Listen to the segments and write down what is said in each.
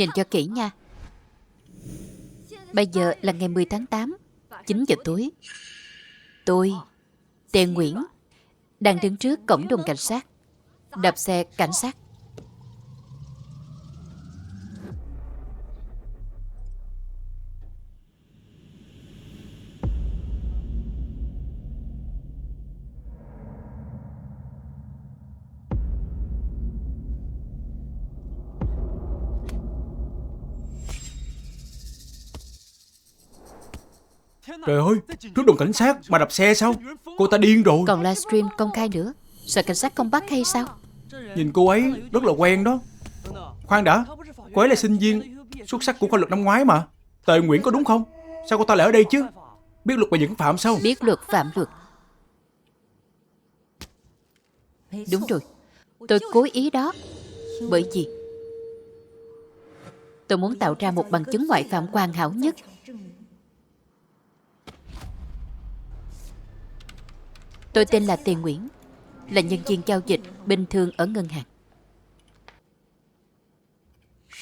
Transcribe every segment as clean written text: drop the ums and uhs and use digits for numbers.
Nhìn cho kỹ nha. Bây giờ là ngày 10 tháng 8, 9 giờ tối. Tôi, Tề Nguyễn, đang đứng trước cổng đồn cảnh sát, đạp xe cảnh sát. Trời ơi, trước đồn cảnh sát mà đạp xe sao? Cô ta điên rồi. Còn livestream công khai nữa, sợ cảnh sát không bắt hay sao? Nhìn cô ấy rất là quen đó. Khoan đã, cô ấy là sinh viên xuất sắc của khoa luật năm ngoái mà. Tề Nguyễn có đúng không? Sao cô ta lại ở đây chứ? Biết luật và những phạm sao? Biết luật phạm luật. Đúng rồi, tôi cố ý đó. Bởi vì tôi muốn tạo ra một bằng chứng ngoại phạm hoàn hảo nhất. Tôi tên là Tề Nguyễn, là nhân viên giao dịch bình thường ở ngân hàng.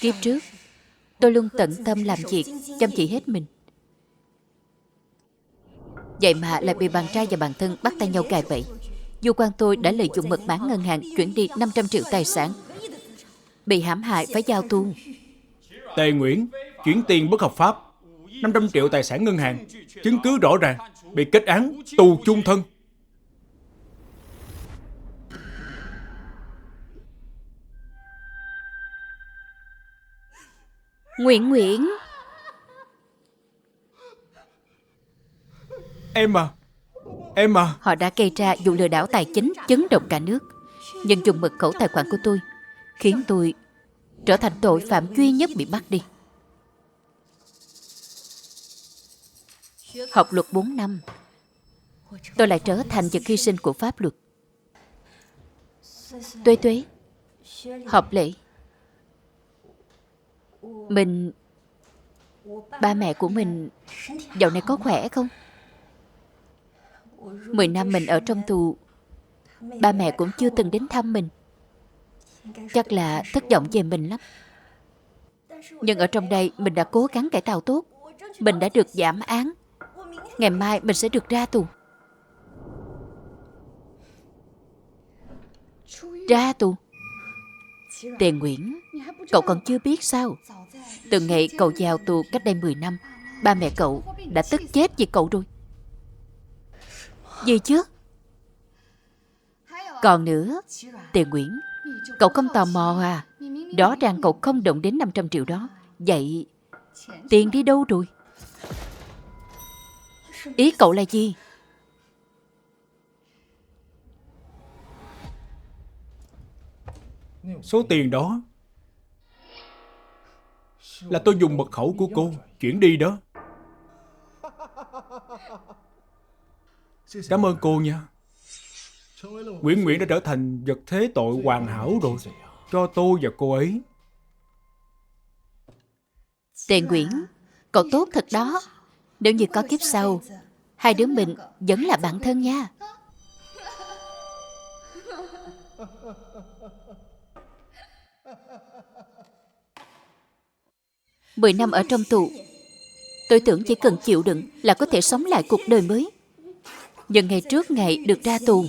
Kiếp trước, tôi luôn tận tâm làm việc, chăm chỉ hết mình. Vậy mà lại bị bạn trai và bạn thân bắt tay nhau gài bẫy. Du quan tôi đã lợi dụng mật mã ngân hàng chuyển đi 500 triệu tài sản. Bị hãm hại phải giao tù. Tề Nguyễn chuyển tiền bất hợp pháp, 500 triệu tài sản ngân hàng, chứng cứ rõ ràng, bị kết án tù chung thân. Nguyễn, Em à. họ đã gây ra vụ lừa đảo tài chính chấn động cả nước. Nhưng dùng mật khẩu tài khoản của tôi khiến tôi trở thành tội phạm duy nhất bị bắt đi. Học luật 4 năm, tôi lại trở thành vật hy sinh của pháp luật. Tuế Tuế, Học Lễ, ba mẹ của mình dạo này có khỏe không? 10 năm mình ở trong tù, ba mẹ cũng chưa từng đến thăm mình. Chắc là thất vọng về mình lắm. Nhưng ở trong đây mình đã cố gắng cải tạo tốt. Mình đã được giảm án. Ngày mai mình sẽ được ra tù. Ra tù? Tề Nguyễn, cậu còn chưa biết sao? Từ ngày cậu vào tù cách đây 10 năm, ba mẹ cậu đã tức chết vì cậu rồi. Gì chứ? Còn nữa, Tề Nguyễn, cậu không tò mò à? Rõ ràng cậu không động đến 500 triệu đó. Vậy tiền đi đâu rồi? Ý cậu là gì? Số tiền đó là tôi dùng mật khẩu của cô chuyển đi đó. Cảm ơn cô nha. Nguyễn đã trở thành vật thế tội hoàn hảo rồi cho tôi và cô ấy. Tề Nguyễn, cậu tốt thật đó. Nếu như có kiếp sau, hai đứa mình vẫn là bạn thân nha. Mười năm ở trong tù, tôi tưởng chỉ cần chịu đựng là có thể sống lại cuộc đời mới. Nhưng ngày trước ngày được ra tù,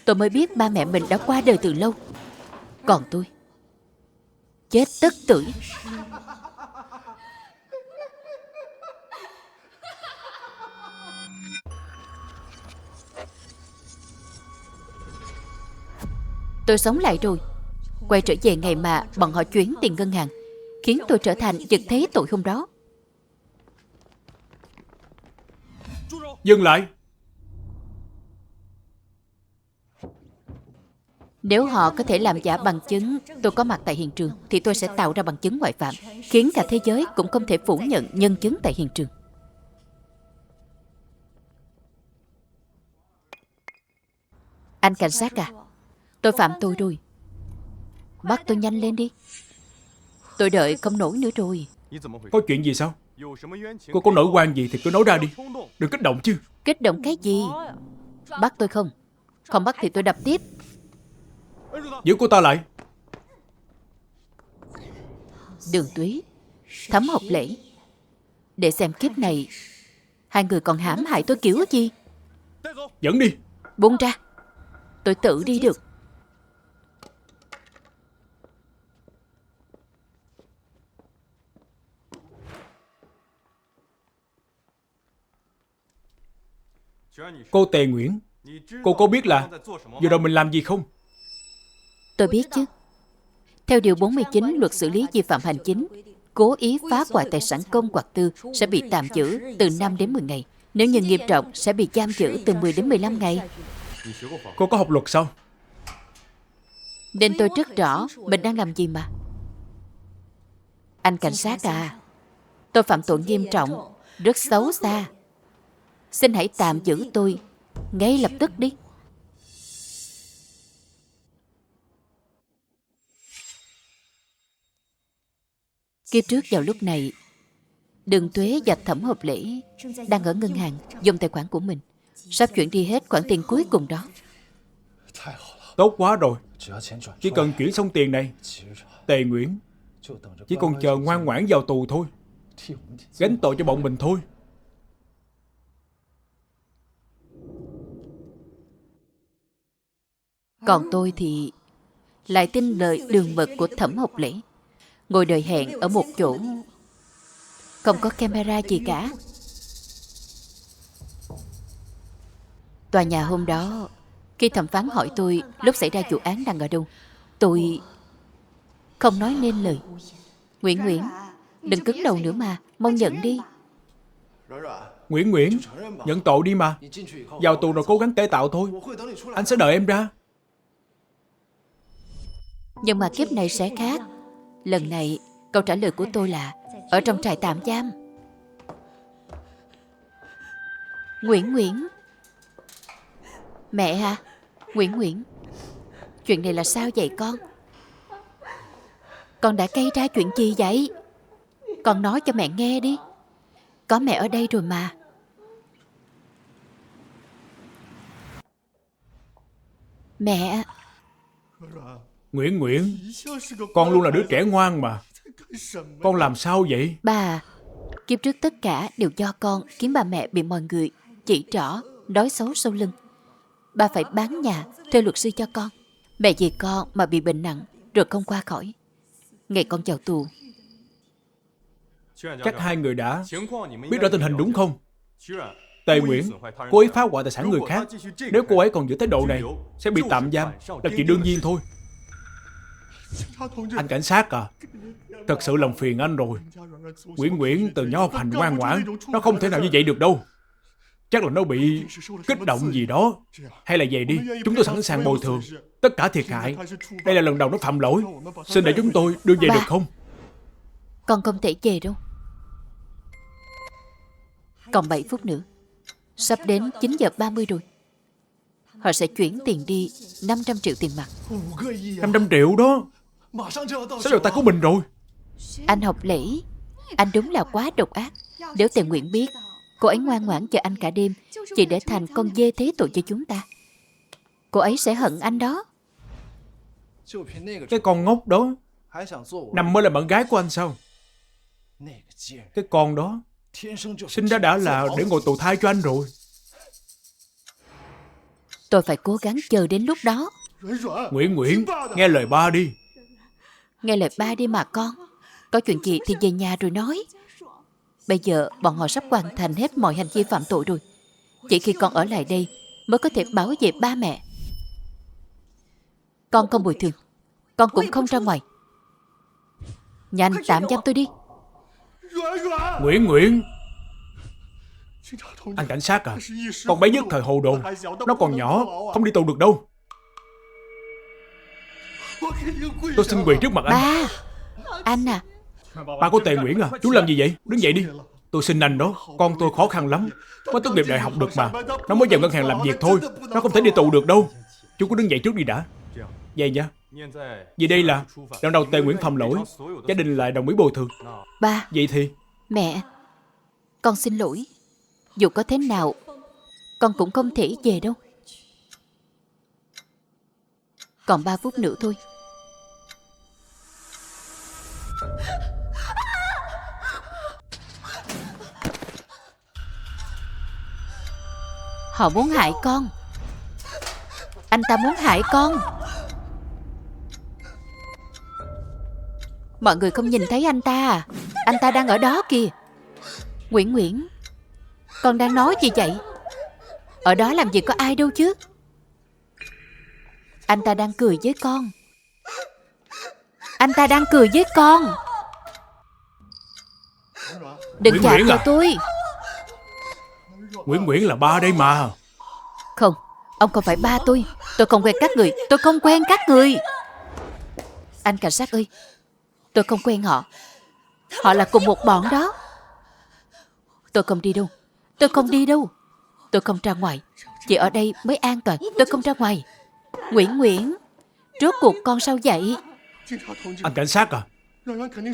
tôi mới biết ba mẹ mình đã qua đời từ lâu. Còn tôi, chết tức tưởi. Tôi sống lại rồi. Quay trở về ngày mà bọn họ chuyển tiền ngân hàng, khiến tôi trở thành vật thế tội hôm đó. Dừng lại. Nếu họ có thể làm giả bằng chứng tôi có mặt tại hiện trường, thì tôi sẽ tạo ra bằng chứng ngoại phạm, khiến cả thế giới cũng không thể phủ nhận nhân chứng tại hiện trường. Anh cảnh sát à, tôi phạm tội rồi. Bắt tôi nhanh lên đi. Tôi đợi không nổi nữa rồi. Có chuyện gì sao? Cô có nổi oan gì thì cứ nói ra đi. Đừng kích động chứ. Kích động cái gì? Bắt tôi không? Không bắt thì tôi đập tiếp. Giữ cô ta lại. Đường Túy, Thẩm Học Lễ, để xem kiếp này hai người còn hãm hại tôi kiểu gì. Dẫn đi. Buông ra, tôi tự đi được. Cô Tề Nguyễn, cô có biết là vừa rồi mình làm gì không? Tôi biết chứ. Theo Điều 49 Luật xử lý vi phạm hành chính, cố ý phá hoại tài sản công hoặc tư sẽ bị tạm giữ từ 5 đến 10 ngày. Nếu như nghiêm trọng sẽ bị giam giữ từ 10 đến 15 ngày. Cô có học luật sao? Nên tôi rất rõ mình đang làm gì mà. Anh cảnh sát à, tôi phạm tội nghiêm trọng, rất xấu xa. Xin hãy tạm giữ tôi ngay lập tức đi. Kiếp trước vào lúc này, Đường Tuế và Thẩm Hợp Lễ đang ở ngân hàng dùng tài khoản của mình, sắp chuyển đi hết khoản tiền cuối cùng đó. Tốt quá rồi. Chỉ cần chuyển xong tiền này, Tề Nguyễn chỉ còn chờ ngoan ngoãn vào tù thôi, gánh tội cho bọn mình thôi. Còn tôi thì lại tin lời đường mật của Thẩm Học Lễ, ngồi đợi hẹn ở một chỗ không có camera gì cả. Tòa nhà hôm đó, khi thẩm phán hỏi tôi lúc xảy ra vụ án đang ở đâu, tôi không nói nên lời. Nguyễn, đừng cứng đầu nữa mà, mau nhận đi. Nguyễn, nhận tội đi mà. Vào tù rồi cố gắng cải tạo thôi. Anh sẽ đợi em ra. Nhưng mà kiếp này sẽ khác. Lần này, câu trả lời của tôi là ở trong trại tạm giam. Nguyễn. Mẹ à, Nguyễn. Chuyện này là sao vậy con? Con đã gây ra chuyện gì vậy? Con nói cho mẹ nghe đi. Có mẹ ở đây rồi mà. Mẹ. Nguyễn, con luôn là đứa trẻ ngoan mà. Con làm sao vậy? Bà, kiếp trước tất cả đều do con khiến bà mẹ bị mọi người chỉ trỏ, nói xấu sau lưng. Bà phải bán nhà, thuê luật sư cho con. Mẹ vì con mà bị bệnh nặng, rồi không qua khỏi. Ngày con vào tù. Chắc hai người đã biết rõ tình hình đúng không? Tề Nguyễn, cô ấy phá hoại tài sản người khác. Nếu cô ấy còn giữ thái độ này, sẽ bị tạm giam, là chuyện đương nhiên thôi. Anh cảnh sát à, thật sự làm phiền anh rồi. Nguyễn từ nhỏ học hành ngoan ngoãn, nó không thể nào như vậy được đâu. Chắc là nó bị kích động gì đó. Hay là về đi, chúng tôi sẵn sàng bồi thường tất cả thiệt hại. Đây là lần đầu nó phạm lỗi. Xin để chúng tôi đưa về được không? Con không thể về đâu. Còn 7 phút nữa, sắp đến 9 giờ 30 rồi. Họ sẽ chuyển tiền đi 500 triệu tiền mặt. 500 triệu đó, sắp vào tay của mình rồi. Anh Học Lễ, anh đúng là quá độc ác. Nếu Tề Nguyễn biết cô ấy ngoan ngoãn chờ anh cả đêm chỉ để thành con dê thế tội cho chúng ta, cô ấy sẽ hận anh đó. Cái con ngốc đó nằm mơ là bạn gái của anh sao? Cái con đó sinh ra đã là để ngồi tù thai cho anh rồi. Tôi phải cố gắng chờ đến lúc đó. Nguyễn, nghe lời ba đi. Nghe lời ba đi mà con. Có chuyện gì thì về nhà rồi nói. Bây giờ bọn họ sắp hoàn thành hết mọi hành vi phạm tội rồi. Chỉ khi con ở lại đây mới có thể bảo vệ ba mẹ. Con không bồi thường, con cũng không ra ngoài. Nhanh tạm giam tôi đi. Nguyễn, anh cảnh sát à, con bé nhất thời hồ đồ. Nó còn nhỏ, không đi tù được đâu. Tôi xin quỳ trước mặt anh. Ba, anh à. Ba của Tề Nguyễn à, chú làm gì vậy? Đứng dậy đi. Tôi xin anh đó, con tôi khó khăn lắm, mới tốt nghiệp đại học được mà. Nó mới vào ngân hàng làm việc thôi, nó không thể đi tù được đâu. Chú cứ đứng dậy trước đi đã. Vậy nha. Vì đây là lần đầu Tề Nguyễn phạm lỗi, gia đình lại đồng ý bồi thường. Ba. Vậy thì Mẹ, con xin lỗi. Dù có thế nào, con cũng không thể về đâu. Còn 3 phút nữa thôi. Họ muốn hại con. Anh ta muốn hại con. Mọi người không nhìn thấy anh ta à? Anh ta đang ở đó kìa. Nguyễn Nguyễn, con đang nói gì vậy? Ở đó làm gì có ai đâu chứ. Anh ta đang cười với con. Anh ta đang cười với con. Đừng Nguyễn chạm Nguyễn vào à? tôi. Nguyễn Nguyễn là ba đây mà. Không, ông không phải ba tôi. Tôi không quen các người. Tôi không quen các người. Anh cảnh sát ơi, tôi không quen họ. Họ là cùng một bọn đó. Tôi không đi đâu. Tôi không đi đâu. Tôi không ra ngoài. Chỉ ở đây mới an toàn. Tôi không ra ngoài. Nguyễn Nguyễn, rốt cuộc con sao vậy? Anh cảnh sát à,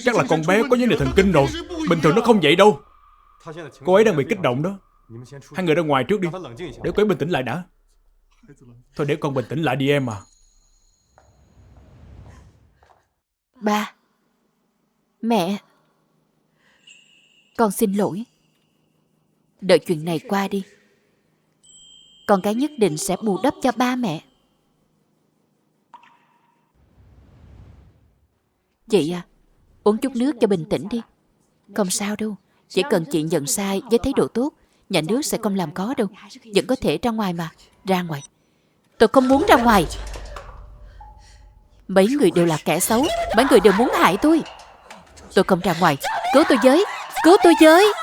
chắc là con bé có vấn đề thần kinh rồi. Bình thường nó không vậy đâu. Cô ấy đang bị kích động đó. Hai người ra ngoài trước đi, để cô ấy bình tĩnh lại đã. Thôi để con bình tĩnh lại đi em à. Ba, mẹ, con xin lỗi. Đợi chuyện này qua đi. Con gái nhất định sẽ bù đắp cho ba mẹ. Chị à, uống chút nước cho bình tĩnh đi. Không sao đâu. Chỉ cần chị nhận sai với thái độ tốt, nhà nước sẽ không làm khó đâu. Vẫn có thể ra ngoài mà. Ra ngoài. Tôi không muốn ra ngoài. Mấy người đều là kẻ xấu. Mấy người đều muốn hại tôi. Tôi không ra ngoài. Cứu tôi với. Cứu tôi với.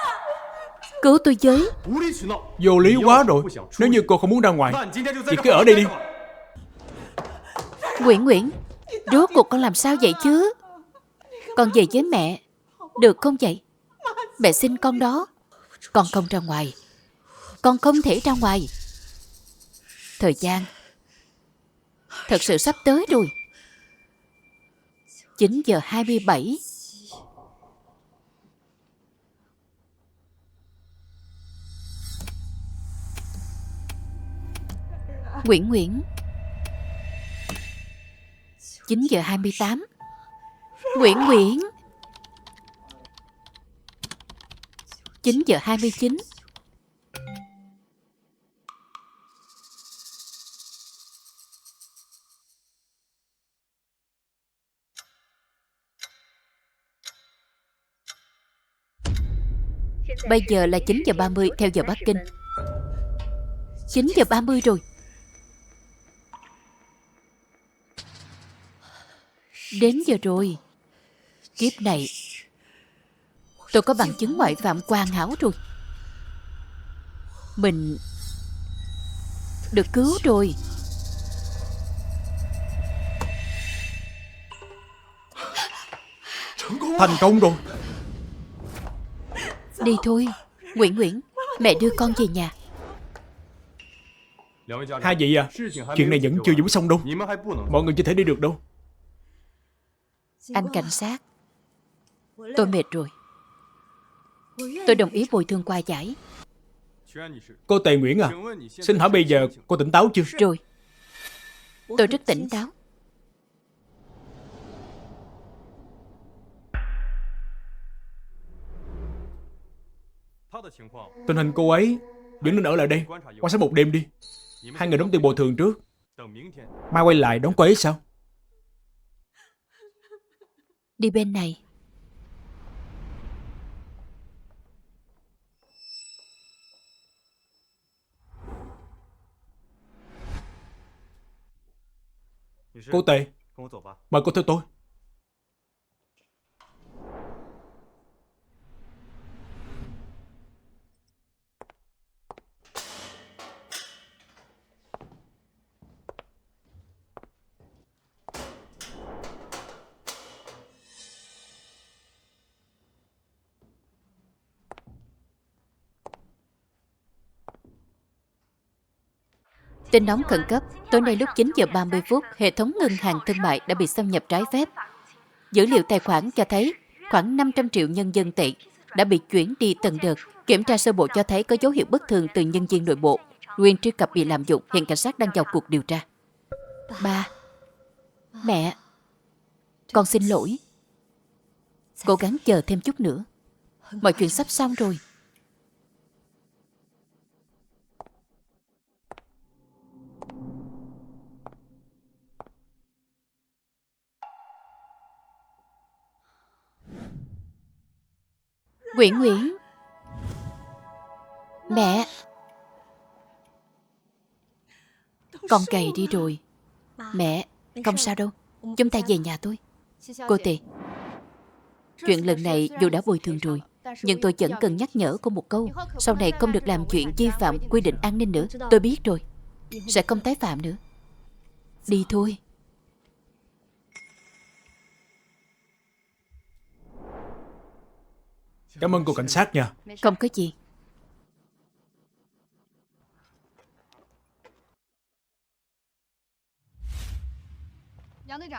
Cứu tôi với. Vô lý quá rồi. Nếu như cô không muốn ra ngoài, chị cứ ở đây đi. Nguyễn Nguyễn, rốt cuộc con làm sao vậy chứ? Con về với mẹ, được không vậy? Mẹ xin con đó. Con không ra ngoài. Con không thể ra ngoài. Thời gian thật sự sắp tới rồi. 9:27. Nguyễn Nguyễn. 9:28. Nguyễn Nguyễn. 9:29. Bây giờ là 9:30 theo giờ Bắc Kinh. 9:30 rồi. Đến giờ rồi. Kiếp này tôi có bằng chứng ngoại phạm hoàn hảo rồi. Mình được cứu rồi. Thành công rồi. Đi thôi. Nguyễn Nguyễn, mẹ đưa con về nhà. Hai vị à, chuyện này vẫn chưa giải quyết xong đâu. Mọi người chưa thể đi được đâu. Anh cảnh sát, tôi mệt rồi. Tôi đồng ý bồi thường qua giải. Cô Tề Nguyễn à, xin hỏi bây giờ cô tỉnh táo chưa? Rồi. Tôi rất tỉnh táo. Tình hình cô ấy vẫn nên ở lại đây quan sát một đêm đi. Hai người đóng tiền bồi thường trước, mai quay lại đóng cô ấy sao? Đi bên này. Cô Tề, mời cô theo tôi. Tin nóng khẩn cấp. Tối nay lúc 9:30 phút, hệ thống ngân hàng thương mại đã bị xâm nhập trái phép. Dữ liệu tài khoản cho thấy khoảng 500 triệu nhân dân tệ đã bị chuyển đi từng đợt. Kiểm tra sơ bộ cho thấy có dấu hiệu bất thường từ nhân viên nội bộ. Quyền truy cập bị lạm dụng. Hiện cảnh sát đang vào cuộc điều tra. Ba, mẹ, con xin lỗi. Cố gắng chờ thêm chút nữa. Mọi chuyện sắp xong rồi. Nguyễn Nguyễn. Mẹ. Con cày đi rồi. Mẹ, không sao đâu. Chúng ta về nhà tôi. Cô Tề, chuyện lần này dù đã bồi thường rồi, nhưng tôi vẫn cần nhắc nhở cô một câu. Sau này không được làm chuyện vi phạm quy định an ninh nữa. Tôi biết rồi. Sẽ không tái phạm nữa. Đi thôi. Cảm ơn cô cảnh sát nha. Không có gì.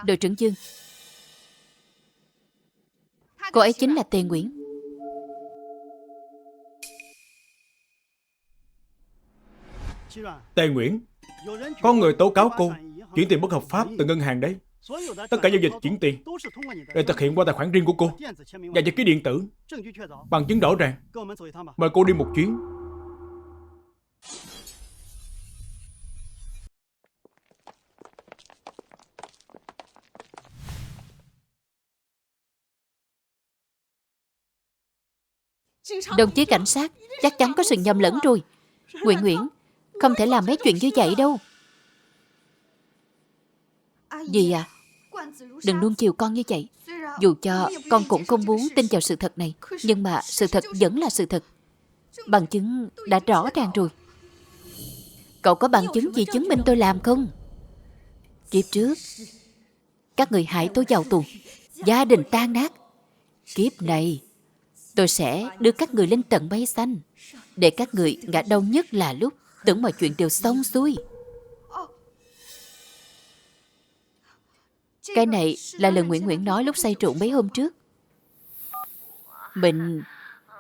Đội trưởng Dương, cô ấy chính là Tề Nguyễn. Tề Nguyễn, có người tố cáo cô chuyển tiền bất hợp pháp từ ngân hàng đấy. Tất cả giao dịch chuyển tiền đều thực hiện qua tài khoản riêng của cô và nhật ký điện tử, bằng chứng rõ ràng. Mời cô đi một chuyến. Đồng chí cảnh sát, chắc chắn có sự nhầm lẫn rồi. Nguyễn Nguyễn, không thể làm mấy chuyện như vậy đâu. Dì à, đừng nuông chiều con như vậy. Dù cho con cũng không muốn tin vào sự thật này, nhưng mà sự thật vẫn là sự thật. Bằng chứng đã rõ ràng rồi. Cậu có bằng chứng gì chứng minh tôi làm không? Kiếp trước, các người hại tôi vào tù, gia đình tan nát. Kiếp này, tôi sẽ đưa các người lên tận mây xanh, để các người ngã đau nhất là lúc tưởng mọi chuyện đều xong xuôi. Cái này là lời Nguyễn Nguyễn nói lúc say rượu mấy hôm trước. Mình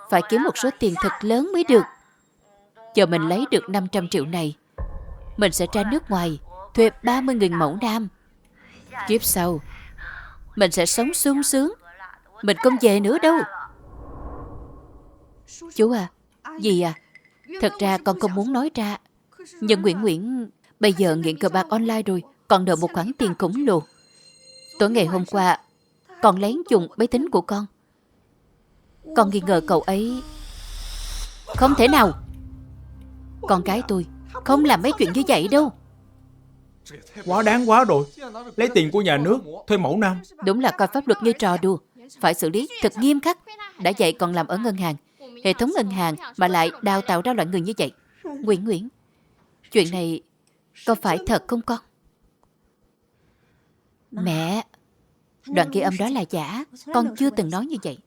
phải kiếm một số tiền thật lớn mới được. Chờ mình lấy được 500 triệu này, mình sẽ ra nước ngoài thuê 30 người mẫu nam. Kiếp sau, mình sẽ sống sung sướng. Mình không về nữa đâu. Chú à, dì à, thật ra con không muốn nói ra, nhưng Nguyễn Nguyễn bây giờ nghiện cờ bạc online rồi, còn nợ một khoản tiền khổng lồ. Tối ngày hôm qua, còn lén dùng máy tính của con. Con nghi ngờ cậu ấy. Không thể nào. Con gái tôi không làm mấy chuyện như vậy đâu. Quá đáng quá rồi. Lấy tiền của nhà nước thuê mẫu nam. Đúng là coi pháp luật như trò đùa. Phải xử lý thật nghiêm khắc. Đã vậy còn làm ở ngân hàng, hệ thống ngân hàng mà lại đào tạo ra loại người như vậy. Nguyễn Nguyễn, chuyện này có phải thật không con? Mẹ, đoạn ghi âm đó là giả. Con chưa từng nói như vậy.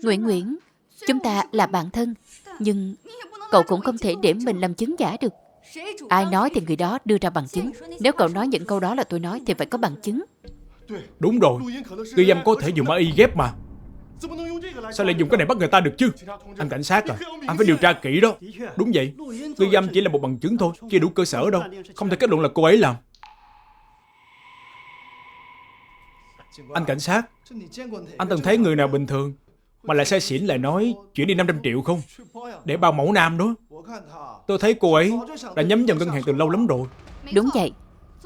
Nguyễn Nguyễn, chúng ta là bạn thân, nhưng cậu cũng không thể để mình làm chứng giả được. Ai nói thì người đó đưa ra bằng chứng. Nếu cậu nói những câu đó là tôi nói thì phải có bằng chứng. Đúng rồi, ghi âm có thể dùng AI ghép mà. Sao lại dùng cái này bắt người ta được chứ? Anh cảnh sát à, anh phải điều tra kỹ đó. Đúng vậy, ghi âm chỉ là một bằng chứng thôi, chưa đủ cơ sở đâu. Không thể kết luận là cô ấy làm. Anh cảnh sát, anh từng thấy người nào bình thường mà lại say xỉn lại nói chuyển đi 500 triệu không? Để bao mẫu nam đó. Tôi thấy cô ấy đã nhắm vào ngân hàng từ lâu lắm rồi. Đúng vậy.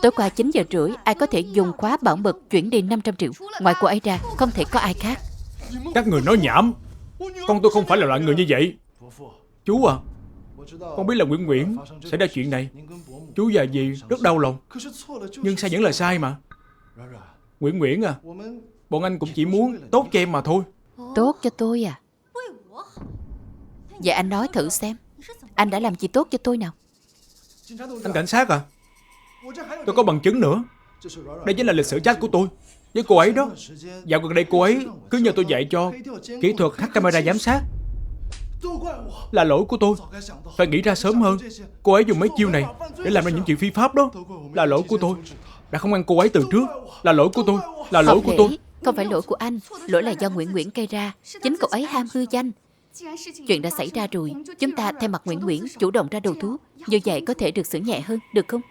Tối qua 9 giờ rưỡi, ai có thể dùng khóa bảo mật chuyển đi 500 triệu. Ngoài cô ấy ra, không thể có ai khác. Các người nói nhảm. Con tôi không phải là loại người như vậy. Chú à, con biết là Nguyễn Nguyễn xảy ra chuyện này. Chú và dì rất đau lòng. Nhưng sai vẫn là sai mà. Nguyễn Nguyễn à, bọn anh cũng chỉ muốn tốt cho em mà thôi. Tốt cho tôi à? Vậy anh nói thử xem, anh đã làm gì tốt cho tôi nào? Anh cảnh sát à, tôi có bằng chứng nữa. Đây chính là lịch sử chat của tôi với cô ấy đó. Dạo gần đây cô ấy cứ nhờ tôi dạy cho kỹ thuật hack camera giám sát. Là lỗi của tôi. Phải nghĩ ra sớm hơn. Cô ấy dùng mấy chiêu này để làm ra những chuyện phi pháp đó. Là lỗi của tôi. Đã không ngăn cô ấy từ trước. Là lỗi của tôi. Là lỗi của tôi. Không phải lỗi của anh. Lỗi là do Nguyễn Nguyễn gây ra. Chính cậu ấy ham hư danh. Chuyện đã xảy ra rồi, chúng ta thay mặt Nguyễn Nguyễn chủ động ra đầu thú. Như vậy có thể được xử nhẹ hơn, được không?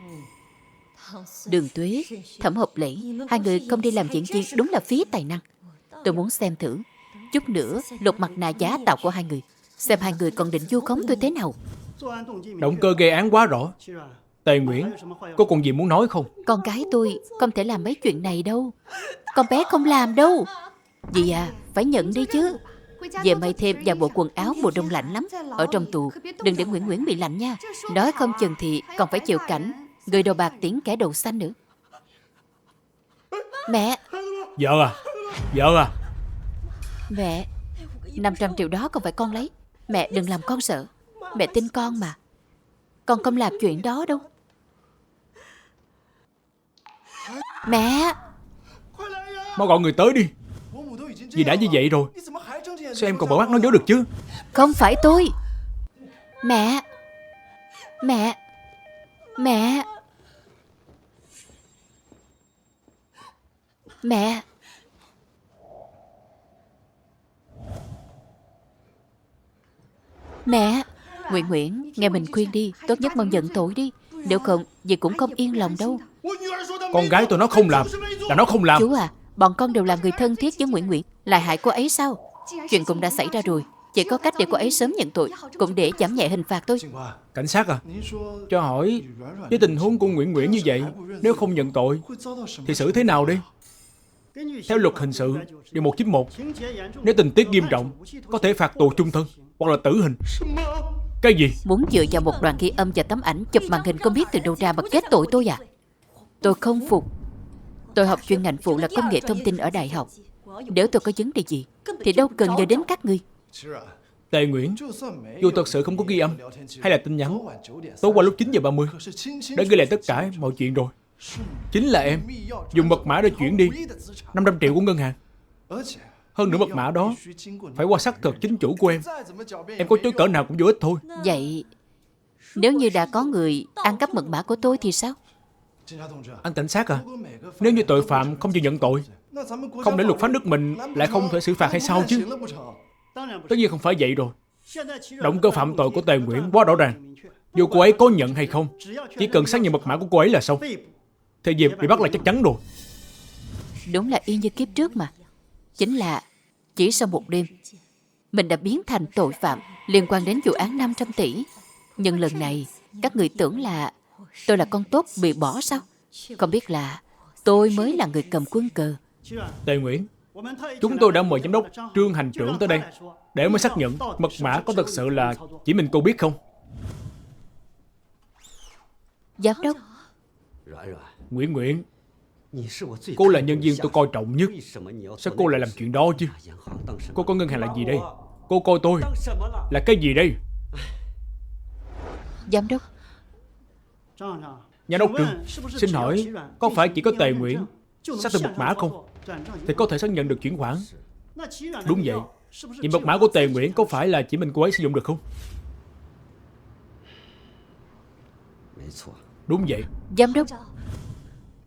Đường Tuế, Thẩm Hợp Lễ, hai người không đi làm diễn viên đúng là phí tài năng. Tôi muốn xem thử chút nữa lột mặt nạ giá tạo của hai người, xem hai người còn định vu khống tôi thế nào. Động cơ gây án quá rõ. Tề Nguyễn, có còn gì muốn nói không? Con gái tôi không thể làm mấy chuyện này đâu. Con bé không làm đâu. Dì à, phải nhận đi chứ. Về may thêm vài bộ quần áo, mùa đông lạnh lắm. Ở trong tù, đừng để Nguyễn Nguyễn bị lạnh nha. Nói không chừng thì còn phải chịu cảnh người đầu bạc tiễn kẻ đầu xanh nữa. Mẹ. Vợ à, vợ à. Mẹ, 500 triệu đó không phải con lấy. Mẹ đừng làm con sợ. Mẹ tin con mà. Con không làm chuyện đó đâu. Mẹ. Mau gọi người tới đi. Dì đã như vậy rồi, sao em còn mở mắt nói dối được chứ? Không phải tôi. Mẹ. Mẹ. Mẹ. Mẹ. Mẹ. Nguyễn Nguyễn, nghe mình khuyên đi. Tốt nhất mong nhận tội đi. Nếu không, dì cũng không yên lòng đâu. Con gái tôi nó không làm, là nó không làm. Chú à, bọn con đều là người thân thiết với Nguyễn Nguyễn. Lại hại cô ấy sao? Chuyện cũng đã xảy ra rồi. Chỉ có cách để cô ấy sớm nhận tội, cũng để giảm nhẹ hình phạt thôi. Cảnh sát à, cho hỏi, với tình huống của Nguyễn Nguyễn như vậy, nếu không nhận tội thì xử thế nào đi? Theo luật hình sự điều 191, nếu tình tiết nghiêm trọng có thể phạt tù chung thân hoặc là tử hình. Cái gì? Muốn dựa vào một đoạn ghi âm và tấm ảnh chụp màn hình không biết từ đâu ra mà kết tội tôi à? Tôi không phục. Tôi học chuyên ngành phụ là công nghệ thông tin ở đại học. Nếu tôi có vấn đề gì thì đâu cần nhờ đến các ngươi. Tề Nguyễn, dù thật sự không có ghi âm hay là tin nhắn, tối qua lúc 9:30 đã ghi lại tất cả mọi chuyện rồi. Chính là em dùng mật mã để chuyển đi 500 triệu của ngân hàng. Hơn nữa mật mã đó phải qua xác thực chính chủ của em. Em có chối cỡ nào cũng vô ích thôi. Vậy nếu như đã có người ăn cắp mật mã của tôi thì sao? Anh cảnh sát à, nếu như tội phạm không chịu nhận tội, không để luật pháp nước mình lại không thể xử phạt hay sao chứ? Tất nhiên không phải vậy rồi. Động cơ phạm tội của Tề Nguyễn quá rõ ràng. Dù cô ấy có nhận hay không, chỉ cần xác nhận mật mã của cô ấy là xong. Thì việc bị bắt là chắc chắn rồi. Đúng là y như kiếp trước mà. Chính là chỉ sau một đêm mình đã biến thành tội phạm liên quan đến vụ án 500 tỷ. Nhưng lần này các người tưởng là tôi là con tốt bị bỏ sao? Không biết là tôi mới là người cầm quân cờ. Tề Nguyễn, chúng tôi đã mời giám đốc Trương Hành Trưởng tới đây để mới xác nhận mật mã có thật sự là chỉ mình cô biết không. Giám đốc, Nguyễn Nguyễn, cô là nhân viên tôi coi trọng nhất. Sao cô lại làm chuyện đó chứ? Cô có ngân hàng là gì đây? Cô coi tôi là cái gì đây? giám đốc, Giám đốc Trương, xin hỏi có phải chỉ có Tề Nguyễn xác thực mật mã không thì có thể xác nhận được chuyển khoản? Đúng vậy. Vậy mật mã của Tề Nguyễn có phải là chỉ mình cô ấy sử dụng được không? Đúng vậy. giám đốc,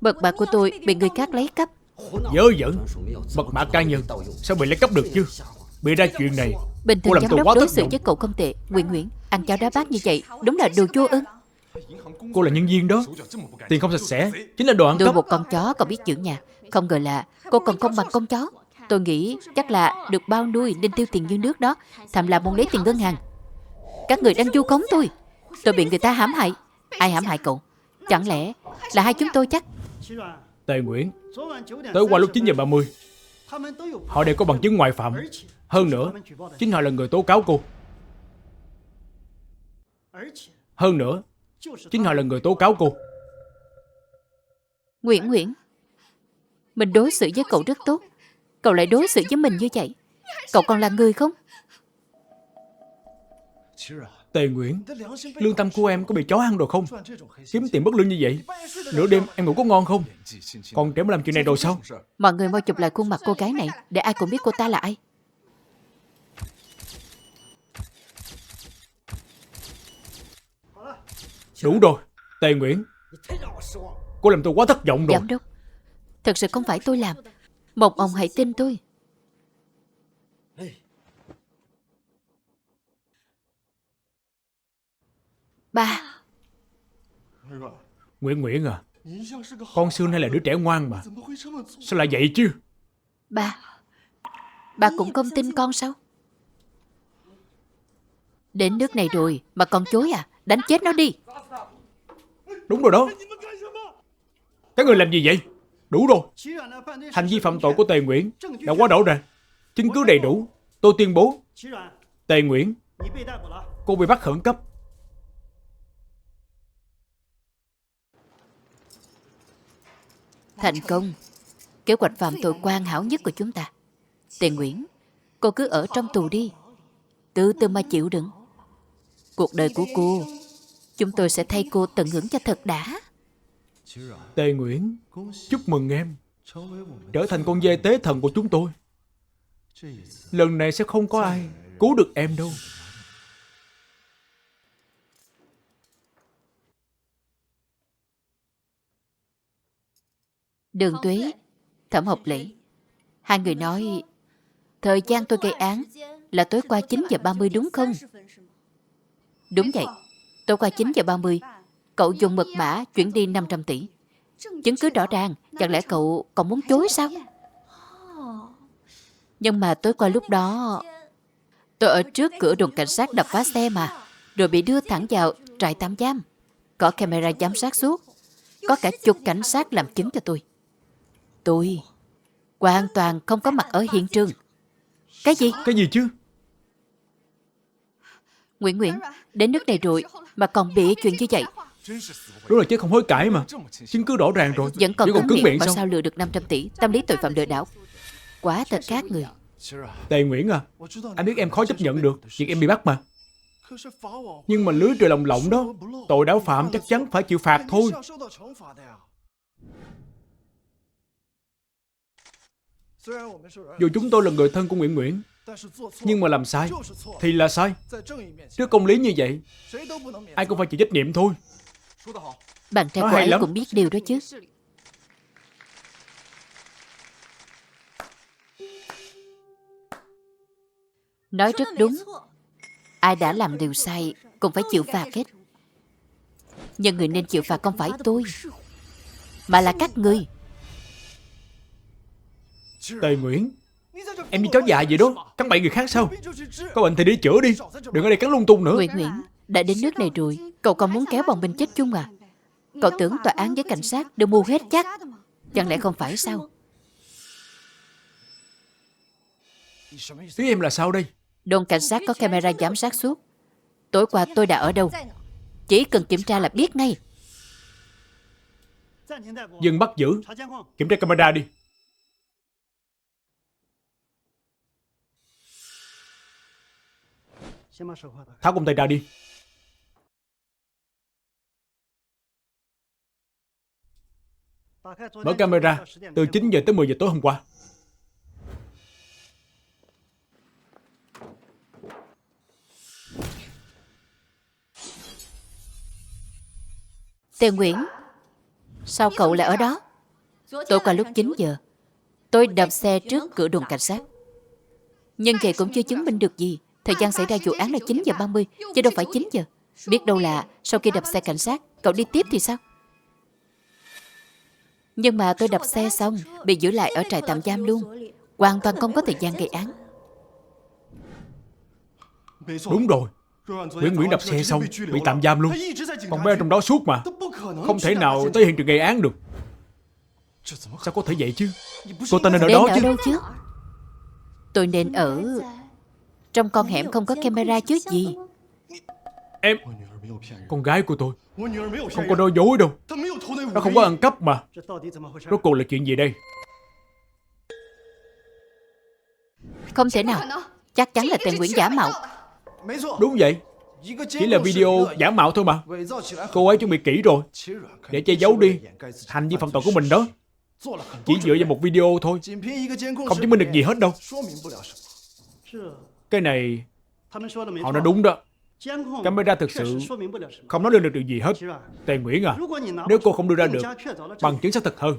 mật mã của tôi bị người khác lấy cắp. Dớ dẫn. Mật mã cá nhân sao bị lấy cắp được chứ? Bị ra chuyện này, Bình cô thường làm giám tôi đốc quá đối thất xử vọng. với cậu không tệ. Nguyễn Nguyễn, ăn cháo đá bát như vậy đúng là đồ vô ơn. Cô là nhân viên đó, tiền không sạch sẽ chính là đồ ăn Nuôi cắp. một con chó còn biết giữ nhà. Không ngờ là cô còn không bằng con chó. Tôi nghĩ chắc là được bao nuôi nên tiêu tiền như nước đó. Thầm là muốn lấy tiền ngân hàng. Các người đang vu khống tôi. Tôi bị người ta hãm hại. Ai hãm hại cậu? Chẳng lẽ là hai chúng tôi chắc? Tề Nguyễn, tối qua lúc 9:30 họ đều có bằng chứng ngoại phạm. Hơn nữa, chính họ là người tố cáo cô. Hơn nữa, chính họ là người tố cáo cô. Nguyễn Nguyễn, mình đối xử với cậu rất tốt. Cậu lại đối xử với mình như vậy. Cậu còn là người không? Tề Nguyễn, lương tâm của em có bị chó ăn rồi không? Kiếm tiền bất lương như vậy, nửa đêm em ngủ có ngon không? Còn trẻ mới làm chuyện này rồi sao? Mọi người mau chụp lại khuôn mặt cô gái này để ai cũng biết cô ta là ai. Đủ rồi, Tề Nguyễn, cô làm tôi quá thất vọng rồi. Giám đốc, thật sự không phải tôi làm. Một ông hãy tin tôi. Ba. Nguyễn Nguyễn à, con xưa nay là đứa trẻ ngoan mà, sao lại vậy chứ? Ba cũng không tin con sao? Đến nước này rồi mà con chối à? Đánh chết nó đi. Đúng rồi đó. Các người làm gì vậy? Đủ rồi. Hành vi phạm tội của Tề Nguyễn đã quá rõ ràng, chứng cứ đầy đủ. Tôi tuyên bố, Tề Nguyễn, cô bị bắt khẩn cấp. Thành công. Kế hoạch phạm tội hoàn hảo nhất của chúng ta. Tề Nguyễn, cô cứ ở trong tù đi, từ từ mà chịu đựng. Cuộc đời của cô, chúng tôi sẽ thay cô tận hưởng cho thật đã. Tề Nguyễn, chúc mừng em trở thành con dê tế thần của chúng tôi. Lần này sẽ không có ai cứu được em đâu. Đường Tuế, Thẩm Học Lễ, hai người nói thời gian tôi gây án là tối qua 9 giờ 30 đúng không? Đúng vậy. Tối qua 9 giờ 30, cậu dùng mật mã chuyển đi 500 tỷ. Chứng cứ rõ ràng, chẳng lẽ cậu còn muốn chối sao? Nhưng mà tối qua lúc đó, tôi ở trước cửa đồn cảnh sát đập phá xe mà, rồi bị đưa thẳng vào trại tạm giam. Có camera giám sát suốt, có cả chục cảnh sát làm chứng cho tôi. Tôi hoàn toàn không có mặt ở hiện trường. Cái gì? Cái gì chứ? Nguyễn, đến nước này rồi mà còn bị chuyện như vậy. Đúng là chết không hối cải mà. Chứng cứ rõ ràng rồi. Vẫn còn Chỉ còn cứng miệng mà sao? sao lừa được 500 tỷ? Tâm lý tội phạm lừa đảo quá thật khác người. Tề Nguyễn à, anh biết em khó chấp nhận được việc em bị bắt mà. Nhưng mà lưới trời lồng lộng đó, tội đã phạm chắc chắn phải chịu phạt thôi. Dù chúng tôi là người thân của Nguyễn, nhưng mà làm sai thì là sai. Trước công lý như vậy, ai cũng phải chịu trách nhiệm thôi. Bạn trai Nói của hay ấy lắm. cũng biết điều đó chứ. Nói rất đúng. Ai đã làm điều sai cũng phải chịu phạt hết. Nhưng người nên chịu phạt không phải tôi, mà là các người. Tề Nguyễn, em như chó dại vậy đó, cắn bậy người khác sao? Có bệnh thì đi chữa đi, đừng ở đây cắn lung tung nữa. Nguyễn, đã đến nước này rồi, cậu còn muốn kéo bọn mình chết chung à? Cậu tưởng tòa án với cảnh sát đều mưu hết chắc? Chẳng lẽ không phải sao? Ý em là sao đây? Đồn cảnh sát có camera giám sát suốt. Tối qua tôi đã ở đâu? Chỉ cần kiểm tra là biết ngay. Dừng bắt giữ, kiểm tra camera đi. Tháo công tay ra đi. Mở camera từ 9 giờ tới 10 giờ tối hôm qua. Tề Nguyễn, sao cậu lại ở đó? Tối qua lúc 9 giờ, tôi đạp xe trước cửa đồn cảnh sát. Nhưng vậy cũng chưa chứng minh được gì. Thời gian xảy ra vụ án là 9 giờ 30, chứ đâu phải 9 giờ. Biết đâu là sau khi đạp xe cảnh sát, cậu đi tiếp thì sao? Nhưng mà tôi đạp xe xong, bị giữ lại ở trại tạm giam luôn. Hoàn toàn không có thời gian gây án. Đúng rồi, Nguyễn đập xe xong bị tạm giam luôn. Con bé trong đó suốt mà, không thể nào tới hiện trường gây án được. Sao có thể vậy chứ? Cô ta nên ở Nên đó ở chứ. đâu chứ? Tôi nên ở trong con hẻm không có camera chứ gì. Em, con gái của tôi không có nói dối đâu. Nó không có ăn cắp mà. Rốt cuộc là chuyện gì đây? Không thể nào. Chắc chắn là Tề Nguyễn giả mạo. Đúng vậy, chỉ là video giả mạo thôi mà. Cô ấy chuẩn bị kỹ rồi để che giấu đi hành vi phạm tội của mình đó. Chỉ dựa vào một video thôi, không chứng minh được gì hết đâu. Cái này họ nói đúng đó. Camera thực sự không nói lên được điều gì hết. Tề Nguyễn à, nếu cô không đưa ra được bằng chứng xác thực hơn,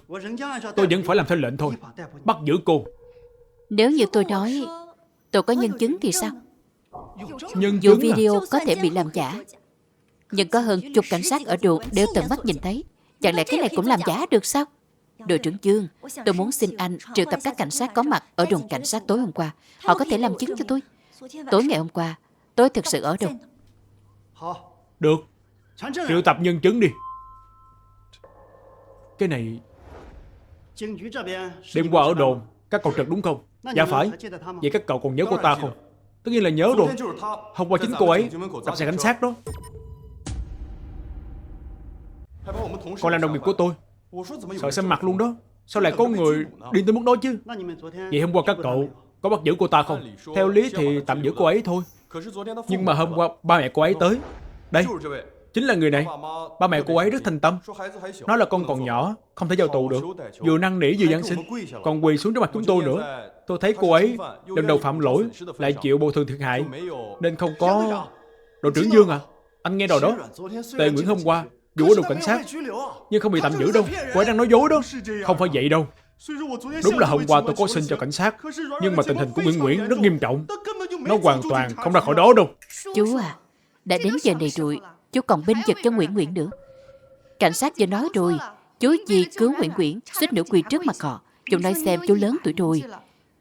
tôi vẫn phải làm theo lệnh thôi. Bắt giữ cô. Nếu như tôi nói tôi có nhân chứng thì sao? Nhân Dù chứng à? video có thể bị làm giả, nhưng có hơn chục cảnh sát ở đồn đều tận mắt nhìn thấy. Chẳng lẽ cái này cũng làm giả được sao? Đội trưởng Dương, tôi muốn xin anh triệu tập các cảnh sát có mặt ở đồn cảnh sát tối hôm qua. Họ có thể làm chứng cho tôi. Tối ngày hôm qua, tôi thực sự ở đâu? Được, triệu tập nhân chứng đi. Cái này... Đêm qua ở đồn, các cậu trật đúng không? Dạ phải. Vậy các cậu còn nhớ cô ta không? Tất nhiên là nhớ rồi. Hôm qua chính cô ấy đập xe cảnh sát đó. Còn là đồng nghiệp của tôi. Sợ xem mặt luôn đó. Sao lại có người điên tới mức đó chứ? Vậy hôm qua các cậu có bắt giữ cô ta không? Theo lý thì tạm giữ cô ấy thôi. Nhưng mà hôm qua ba mẹ cô ấy tới. Đây, chính là người này. Ba mẹ cô ấy rất thành tâm. Nói là con còn nhỏ, không thể vào tù được. Vừa năn nỉ vừa giáng sinh, còn quỳ xuống trước mặt chúng tôi nữa. Tôi thấy cô ấy lần đầu phạm lỗi, lại chịu bồi thường thiệt hại, nên không có... Đội trưởng Dương à, anh nghe rồi đó. Tề Nguyễn hôm qua dù ở đồn cảnh sát nhưng không bị tạm giữ đâu. Cô ấy đang nói dối đó. Không phải vậy đâu. Đúng là hôm qua tôi có xin cho cảnh sát, nhưng mà tình hình của Nguyễn rất nghiêm trọng. Nó hoàn toàn không ra khỏi đó đâu. Chú à, đã đến giờ này rồi, chú còn bênh vực cho Nguyễn nữa. Cảnh sát vừa nói rồi, chú vì cứu Nguyễn suýt nữa quỳ trước mặt họ. Chú nói xem chú lớn tuổi rồi.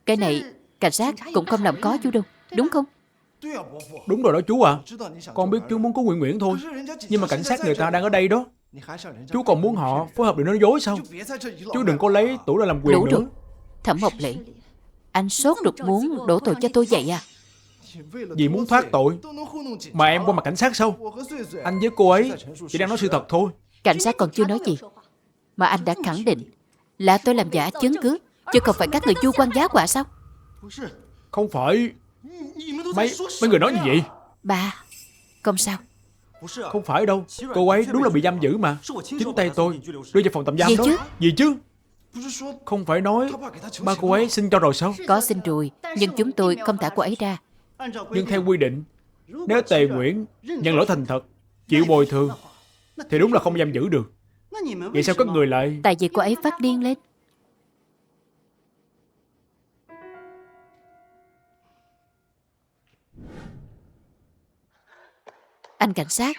Cái này cảnh sát cũng không làm có chú đâu, đúng không? Đúng rồi đó chú à. Con biết chú muốn cứu Nguyễn thôi, nhưng mà cảnh sát người ta đang ở đây đó. Chú còn muốn họ phối hợp để nói dối sao? Chú đừng có lấy tuổi ra làm quyền đủ nữa. Rồi. Thẩm Ngọc Lễ, anh sốt ruột muốn đổ tội cho tôi vậy à? Vì muốn thoát tội mà em qua mặt cảnh sát sao? Anh với cô ấy chỉ đang nói sự thật thôi. Cảnh sát còn chưa nói gì mà anh đã khẳng định là tôi làm giả chứng cứ, chứ không phải các người vu quan giá họa sao? Không phải. Mấy người nói như vậy. Bà, không sao. Không phải đâu. Cô ấy đúng là bị giam giữ mà. Chính tay tôi đưa vào phòng tạm giam Gì đó. chứ? Gì chứ? Không phải nói ba cô ấy xin cho rồi sao? Có xin rồi, nhưng chúng tôi không thả cô ấy ra. Nhưng theo quy định, nếu Tề Nguyễn nhận lỗi thành thật, chịu bồi thường, thì đúng là không giam giữ được. Vậy sao các người lại... Tại vì cô ấy phát điên lên. Anh cảnh sát,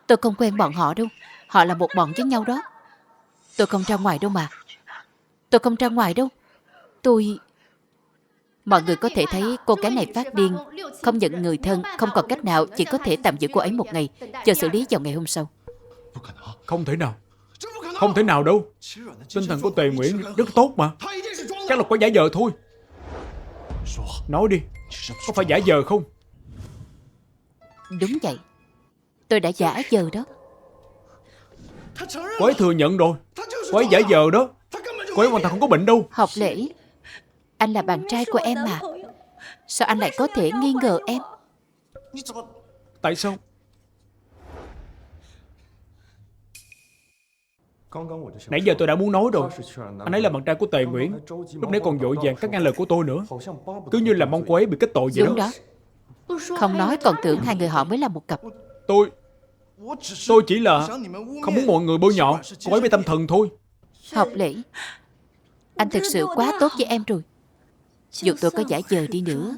tôi không quen bọn họ đâu. Họ là một bọn với nhau đó. Tôi không ra ngoài đâu mà. Tôi không ra ngoài đâu. Mọi người có thể thấy cô gái này phát điên, không nhận người thân, không còn cách nào, chỉ có thể tạm giữ cô ấy một ngày, chờ xử lý vào ngày hôm sau. Không thể nào. Không thể nào đâu. Tinh thần của Tề Nguyễn rất tốt mà. Chắc là có giả vờ thôi. Nói đi, có phải giả vờ không? Đúng vậy. Tôi đã giả vờ đó. Cô ấy thừa nhận rồi. Cô ấy giả vờ đó. Cô ấy hoàn toàn không có bệnh đâu. Học Lễ, anh là bạn trai của em mà. Sao anh lại có thể nghi ngờ em? Tại sao? Nãy giờ tôi đã muốn nói rồi. Anh ấy là bạn trai của Tề Nguyễn. Lúc nãy còn vội vàng cắt ngang lời của tôi nữa. Cứ như là mong cô ấy bị kết tội vậy Đúng đó. Không nói còn tưởng hai người họ mới là một cặp. Tôi chỉ là không muốn mọi người bôi nhọ cô ấy bị tâm thần thôi. Học Lễ, anh thực sự quá tốt với em rồi. Dù tôi có giả vờ đi nữa,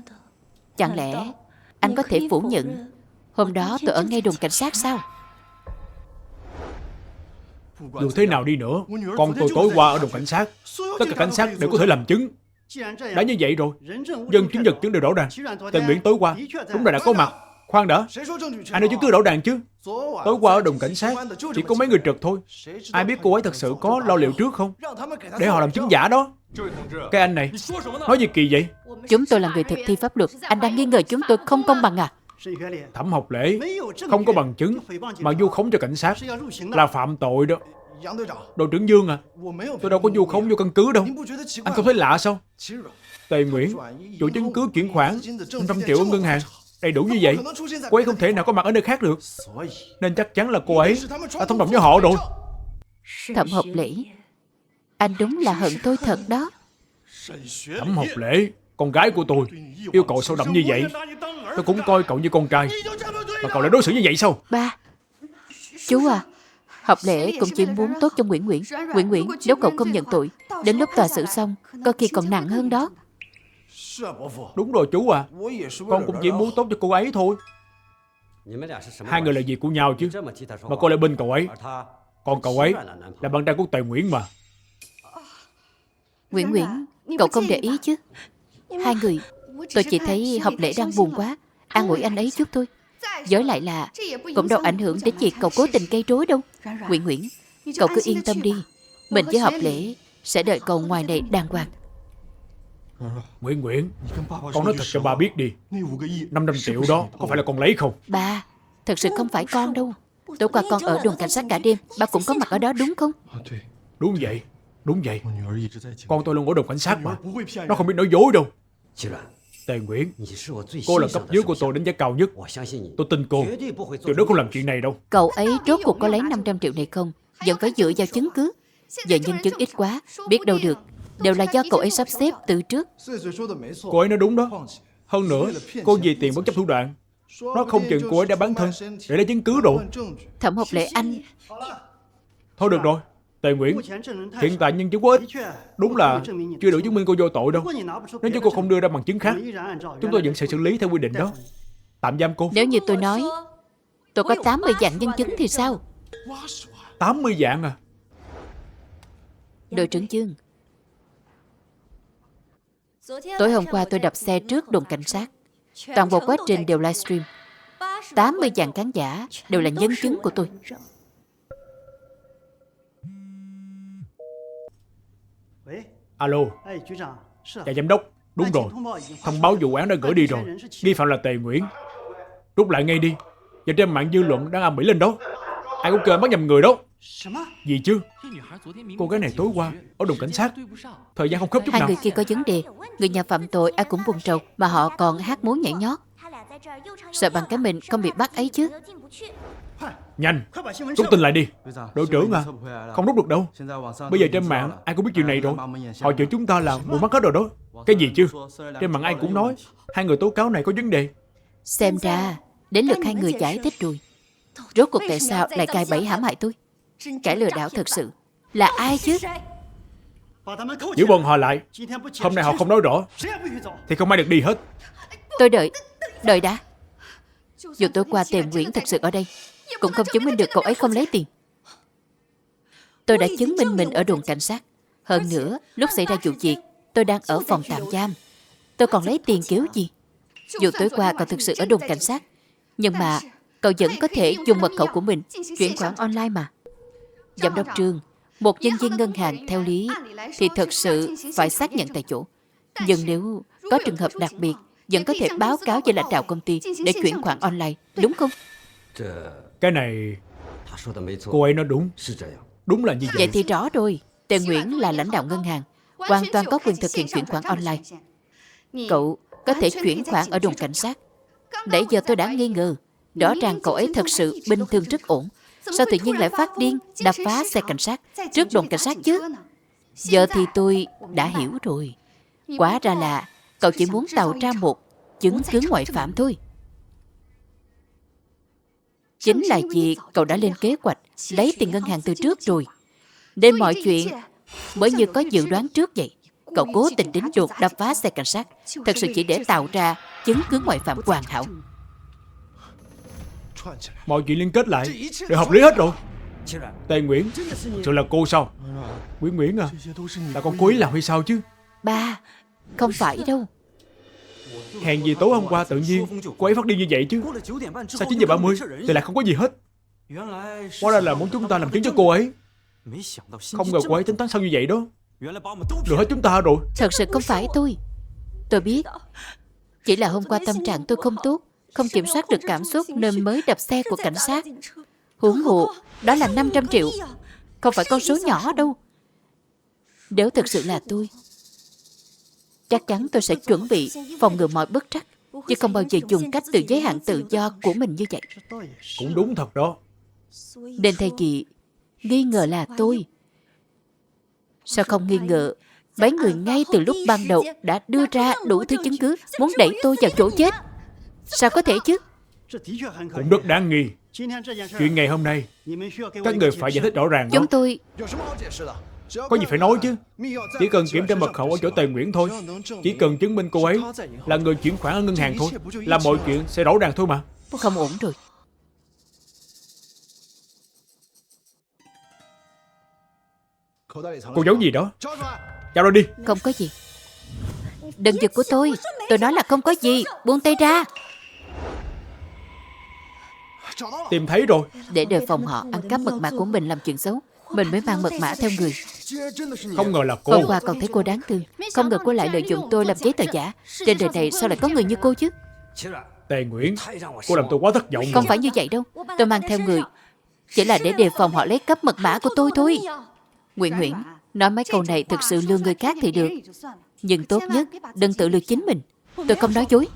chẳng lẽ anh có thể phủ nhận hôm đó tôi ở ngay đồn cảnh sát sao? Dù thế nào đi nữa, con tôi tối qua ở đồn cảnh sát. Tất cả cảnh sát đều có thể làm chứng. Đã như vậy rồi, dân chứng vật chứng đều rõ ràng. Tề Nguyễn tối qua đúng là đã có mặt. Khoan đã, ai nói chứng cứ rõ ràng chứ? Tối qua ở đồn cảnh sát chỉ có mấy người trực thôi. Ai biết cô ấy thật sự có lo liệu trước không? Để họ làm chứng giả đó. Cái anh này nói gì kỳ vậy? Chúng tôi là người thực thi pháp luật. Anh đang nghi ngờ chúng tôi không công bằng à? Thẩm Học Lễ, không có bằng chứng mà vu khống cho cảnh sát là phạm tội đó. Đội trưởng Dương à, tôi đâu có vu khống vô căn cứ đâu. Anh không thấy lạ sao? Tề Nguyễn chủ chứng cứ chuyển khoản 100 triệu ở ngân hàng đầy đủ như vậy. Cô ấy không thể nào có mặt ở nơi khác được, nên chắc chắn là cô ấy đã thông đồng với họ rồi. Thẩm Học Lễ, anh đúng là hận tôi thật đó. Thẩm Học Lễ, con gái của tôi yêu cậu sâu đậm như vậy, tôi cũng coi cậu như con trai, mà cậu lại đối xử như vậy sao? Ba, chú à, Học Lễ cũng chỉ muốn tốt cho Nguyễn. Nguyễn, nếu cậu không nhận tội, đến lúc tòa xử xong có khi còn nặng hơn đó. Đúng rồi chú à, con cũng chỉ muốn tốt cho cô ấy thôi. Hai người là gì của nhau chứ, mà cô lại bên cậu ấy. Còn cậu ấy là bạn trai của Tề Nguyễn mà. Nguyễn, cậu không để ý chứ? Hai người, tôi chỉ thấy Học Lễ đang buồn quá, an ủi anh ấy chút thôi. Với lại là cũng đâu ảnh hưởng đến việc cậu cố tình gây rối đâu. Nguyễn, cậu cứ yên tâm đi. Mình với Hợp Lễ sẽ đợi cậu ngoài này đàng hoàng. Nguyễn, con nói thật cho ba biết đi. 500 triệu đó có phải là con lấy không? Ba, thật sự không phải con đâu. Tối qua con ở đồn cảnh sát cả đêm. Ba cũng có mặt ở đó đúng không? Đúng vậy, đúng vậy. Con tôi luôn ở đồn cảnh sát mà. Nó không biết nói dối đâu. Tề Nguyễn, cô là cấp dưới của tôi đánh giá cao nhất. Tôi tin cô, tuyệt đối không làm chuyện này đâu. Cậu ấy rốt cuộc có lấy 500 triệu này không? Vẫn phải dựa vào chứng cứ. Giờ nhân chứng ít quá, biết đâu được. Đều là do cậu ấy sắp xếp từ trước. Cô ấy nói đúng đó. Hơn nữa, cô vì tiền bất chấp thủ đoạn. Nó không chừng cô ấy đã bán thân để lấy chứng cứ rồi. Thẩm Hợp Lễ anh... Thôi được rồi, Tề Nguyễn, hiện tại nhân chứng quá ít. Đúng là chưa đủ chứng minh cô vô tội đâu. Nếu như cô không đưa ra bằng chứng khác, chúng tôi vẫn sẽ xử lý theo quy định đó. Tạm giam cô. Nếu như tôi nói tôi có 80 dạng nhân chứng thì sao? 80 dạng à? Đội trưởng Dương, tối hôm qua tôi đập xe trước đồn cảnh sát. Toàn bộ quá trình đều livestream. 80 dạng khán giả đều là nhân chứng của tôi. Alo, dạ giám đốc, đúng rồi. Thông báo vụ án đã gửi đi rồi. Nghi phạm là Tề Nguyễn. Rút lại ngay đi. Và trên mạng dư luận đang ầm ĩ lên đó. Ai cũng kêu anh bắt nhầm người đó. Gì chứ? Cô gái này tối qua ở đồn cảnh sát, thời gian không khớp chút Hai nào. người kia có vấn đề. Người nhà phạm tội ai cũng buồn rầu, mà họ còn hát múa nhảy nhót. Sợ bằng cái mình không bị bắt ấy chứ. Nhanh, rút tin lại đi. Đội trưởng à, không rút được đâu. Bây giờ trên mạng ai cũng biết chuyện này rồi. Họ chửi chúng ta là mù mắt hết rồi đó. Cái gì chứ? Trên mạng ai cũng nói hai người tố cáo này có vấn đề. Xem ra đến lượt hai người giải thích rồi. Rốt cuộc tại sao lại cài bẫy hãm hại tôi? Kẻ lừa đảo thật sự là ai chứ? Giữ bọn họ lại. Hôm nay họ không nói rõ thì không ai được đi hết. Tôi đợi đã. Dù tối qua Tề Nguyễn thật sự ở đây, cũng không chứng minh được cậu ấy không lấy tiền. Tôi đã chứng minh mình ở đồn cảnh sát. Hơn nữa, lúc xảy ra vụ việc, tôi đang ở phòng tạm giam. Tôi còn lấy tiền kiểu gì? Dù tối qua cậu thực sự ở đồn cảnh sát, nhưng mà cậu vẫn có thể dùng mật khẩu của mình chuyển khoản online mà. Giám đốc Trương, một nhân viên ngân hàng theo lý thì thật sự phải xác nhận tại chỗ. Nhưng nếu có trường hợp đặc biệt, vẫn có thể báo cáo với lãnh đạo công ty để chuyển khoản online, đúng không? Cái này cô ấy nói đúng. Đúng là như vậy. Vậy thì rõ rồi. Tề Nguyễn là lãnh đạo ngân hàng, hoàn toàn có quyền thực hiện chuyển khoản online. Cậu có thể chuyển khoản ở đồn cảnh sát. Nãy giờ tôi đã nghi ngờ. Rõ ràng cậu ấy thật sự bình thường rất ổn. Sao tự nhiên lại phát điên đập phá xe cảnh sát trước đồn cảnh sát chứ? Giờ thì tôi đã hiểu rồi. Quá ra là cậu chỉ muốn tạo ra một chứng cứ ngoại phạm thôi. Chính là vì cậu đã lên kế hoạch lấy tiền ngân hàng từ trước rồi, nên mọi chuyện mới như có dự đoán trước vậy. Cậu cố tình đến đột đập phá xe cảnh sát, thật sự chỉ để tạo ra chứng cứ ngoại phạm hoàn hảo. Mọi chuyện liên kết lại đều hợp lý hết rồi. Tề Nguyễn, thực sự là cô sao? Nguyễn à, là con cố ý làm hay sao chứ? Ba, không phải đâu. Hèn gì tối hôm qua tự nhiên cô ấy phát điên như vậy chứ? Sao 9:30 thì lại không có gì hết? Hóa ra là muốn chúng ta làm chứng cho cô ấy. Không ngờ cô ấy tính toán sao như vậy đó. Lừa hết chúng ta rồi. Thật sự không phải tôi. Tôi biết. Chỉ là hôm qua tâm trạng tôi không tốt, không kiểm soát được cảm xúc nên mới đập xe của cảnh sát. Huống hồ, đó là 500 triệu. Không phải con số nhỏ đâu. Nếu thật sự là tôi, chắc chắn tôi sẽ chuẩn bị phòng ngừa mọi bất trắc, chứ không bao giờ dùng cách tự giới hạn tự do của mình như vậy. Cũng đúng thật đó. Nên thay vì nghi ngờ là tôi, sao không nghi ngờ mấy người ngay từ lúc ban đầu đã đưa ra đủ thứ chứng cứ muốn đẩy tôi vào chỗ chết? Sao có thể chứ? Cũng rất đáng nghi. Chuyện ngày hôm nay các người phải giải thích rõ ràng đó. Chúng tôi... Có gì phải nói chứ. Chỉ cần kiểm tra mật khẩu ở chỗ Tề Nguyễn thôi. Chỉ cần chứng minh cô ấy là người chuyển khoản ở ngân hàng thôi, là mọi chuyện sẽ rõ ràng thôi mà. Không ổn rồi. Cô giấu gì đó? Chào ra đi. Không có gì. Đừng giật của tôi nói là không có gì. Buông tay ra. Tìm thấy rồi. Để đề phòng họ ăn cắp mật mã của mình làm chuyện xấu, mình mới mang mật mã theo người. Không ngờ là Hôm cô. qua còn thấy cô đáng thương, không ngờ cô lại lợi dụng tôi làm giấy tờ giả. Trên đời này sao lại có người như cô chứ? Tề Nguyễn, cô làm tôi quá thất vọng. Không phải như vậy đâu. Tôi mang theo người chỉ là để đề phòng họ lấy cắp mật mã của tôi thôi. Nguyễn Nguyễn, nói mấy câu này thực sự lừa người khác thì được, nhưng tốt nhất đừng tự lừa chính mình. Tôi không nói dối.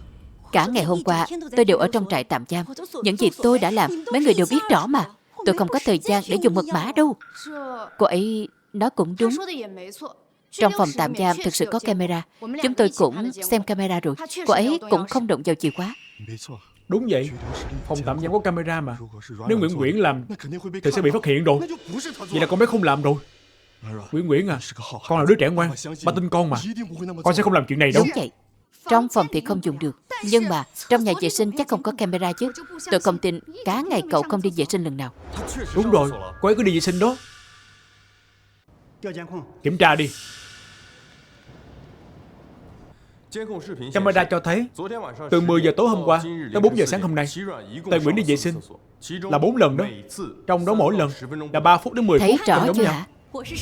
Cả ngày hôm qua tôi đều ở trong trại tạm giam. Những gì tôi đã làm mấy người đều biết rõ mà. Tôi không có thời gian để dùng mật mã đâu. Cô ấy nói cũng đúng. Trong phòng tạm giam thực sự có camera. Chúng tôi cũng xem camera rồi. Cô ấy cũng không động vào chìa khóa. Đúng vậy, phòng tạm giam có camera mà. Nếu Nguyễn Nguyễn làm thì sẽ bị phát hiện rồi. Vậy là con bé không làm rồi. Nguyễn Nguyễn à, con là đứa trẻ ngoan, ba tin con mà. Con sẽ không làm chuyện này đâu. Đúng vậy. Trong phòng thì không dùng được, nhưng mà trong nhà vệ sinh chắc không có camera chứ. Tôi không tin cả ngày cậu không đi vệ sinh lần nào. Đúng rồi, cô ấy cứ đi vệ sinh đó. Kiểm tra đi. Camera cho thấy từ 10 giờ tối hôm qua tới 4 giờ sáng hôm nay, Tề Nguyễn đi vệ sinh là 4 lần đó. Trong đó mỗi lần là 3 phút đến 10 Thấy phút. rõ Không giống chưa nhau. hả?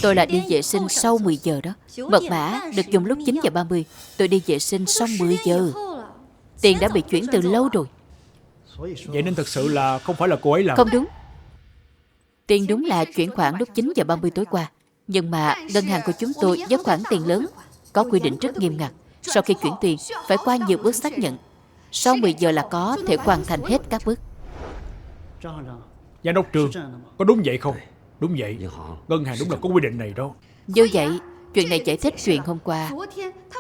Tôi là đi vệ sinh sau 10 giờ đó. Mật mã được dùng lúc 9 giờ 30. Tôi đi vệ sinh sau 10 giờ. Tiền đã bị chuyển từ lâu rồi. Vậy nên thật sự là không phải là cô ấy làm. Không đúng. Tiền đúng là chuyển khoản lúc 9 giờ 30 tối qua. Nhưng mà ngân hàng của chúng tôi với khoản tiền lớn có quy định rất nghiêm ngặt. Sau khi chuyển tiền phải qua nhiều bước xác nhận. Sau 10 giờ là có thể hoàn thành hết các bước. Giám đốc Trương, có đúng vậy không? Đúng vậy. Ngân hàng đúng là có quy định này đó. Như vậy, chuyện này giải thích chuyện hôm qua.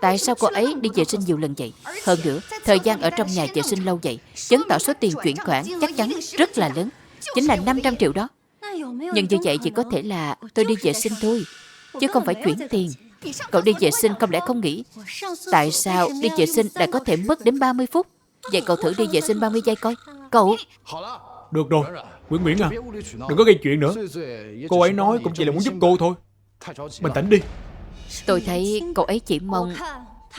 Tại sao cô ấy đi vệ sinh nhiều lần vậy? Hơn nữa, thời gian ở trong nhà vệ sinh lâu vậy, chứng tỏ số tiền chuyển khoản chắc chắn rất là lớn. Chính là 500 triệu đó. Nhưng như vậy chỉ có thể là tôi đi vệ sinh thôi, chứ không phải chuyển tiền. Cậu đi vệ sinh không lẽ không nghĩ tại sao đi vệ sinh lại có thể mất đến 30 phút? Vậy cậu thử đi vệ sinh 30 giây coi. Cậu... Được rồi, Nguyễn Nguyễn à, đừng có gây chuyện nữa. Cô ấy nói cũng chỉ là muốn giúp cô thôi. Bình tĩnh đi. Tôi thấy cậu ấy chỉ mong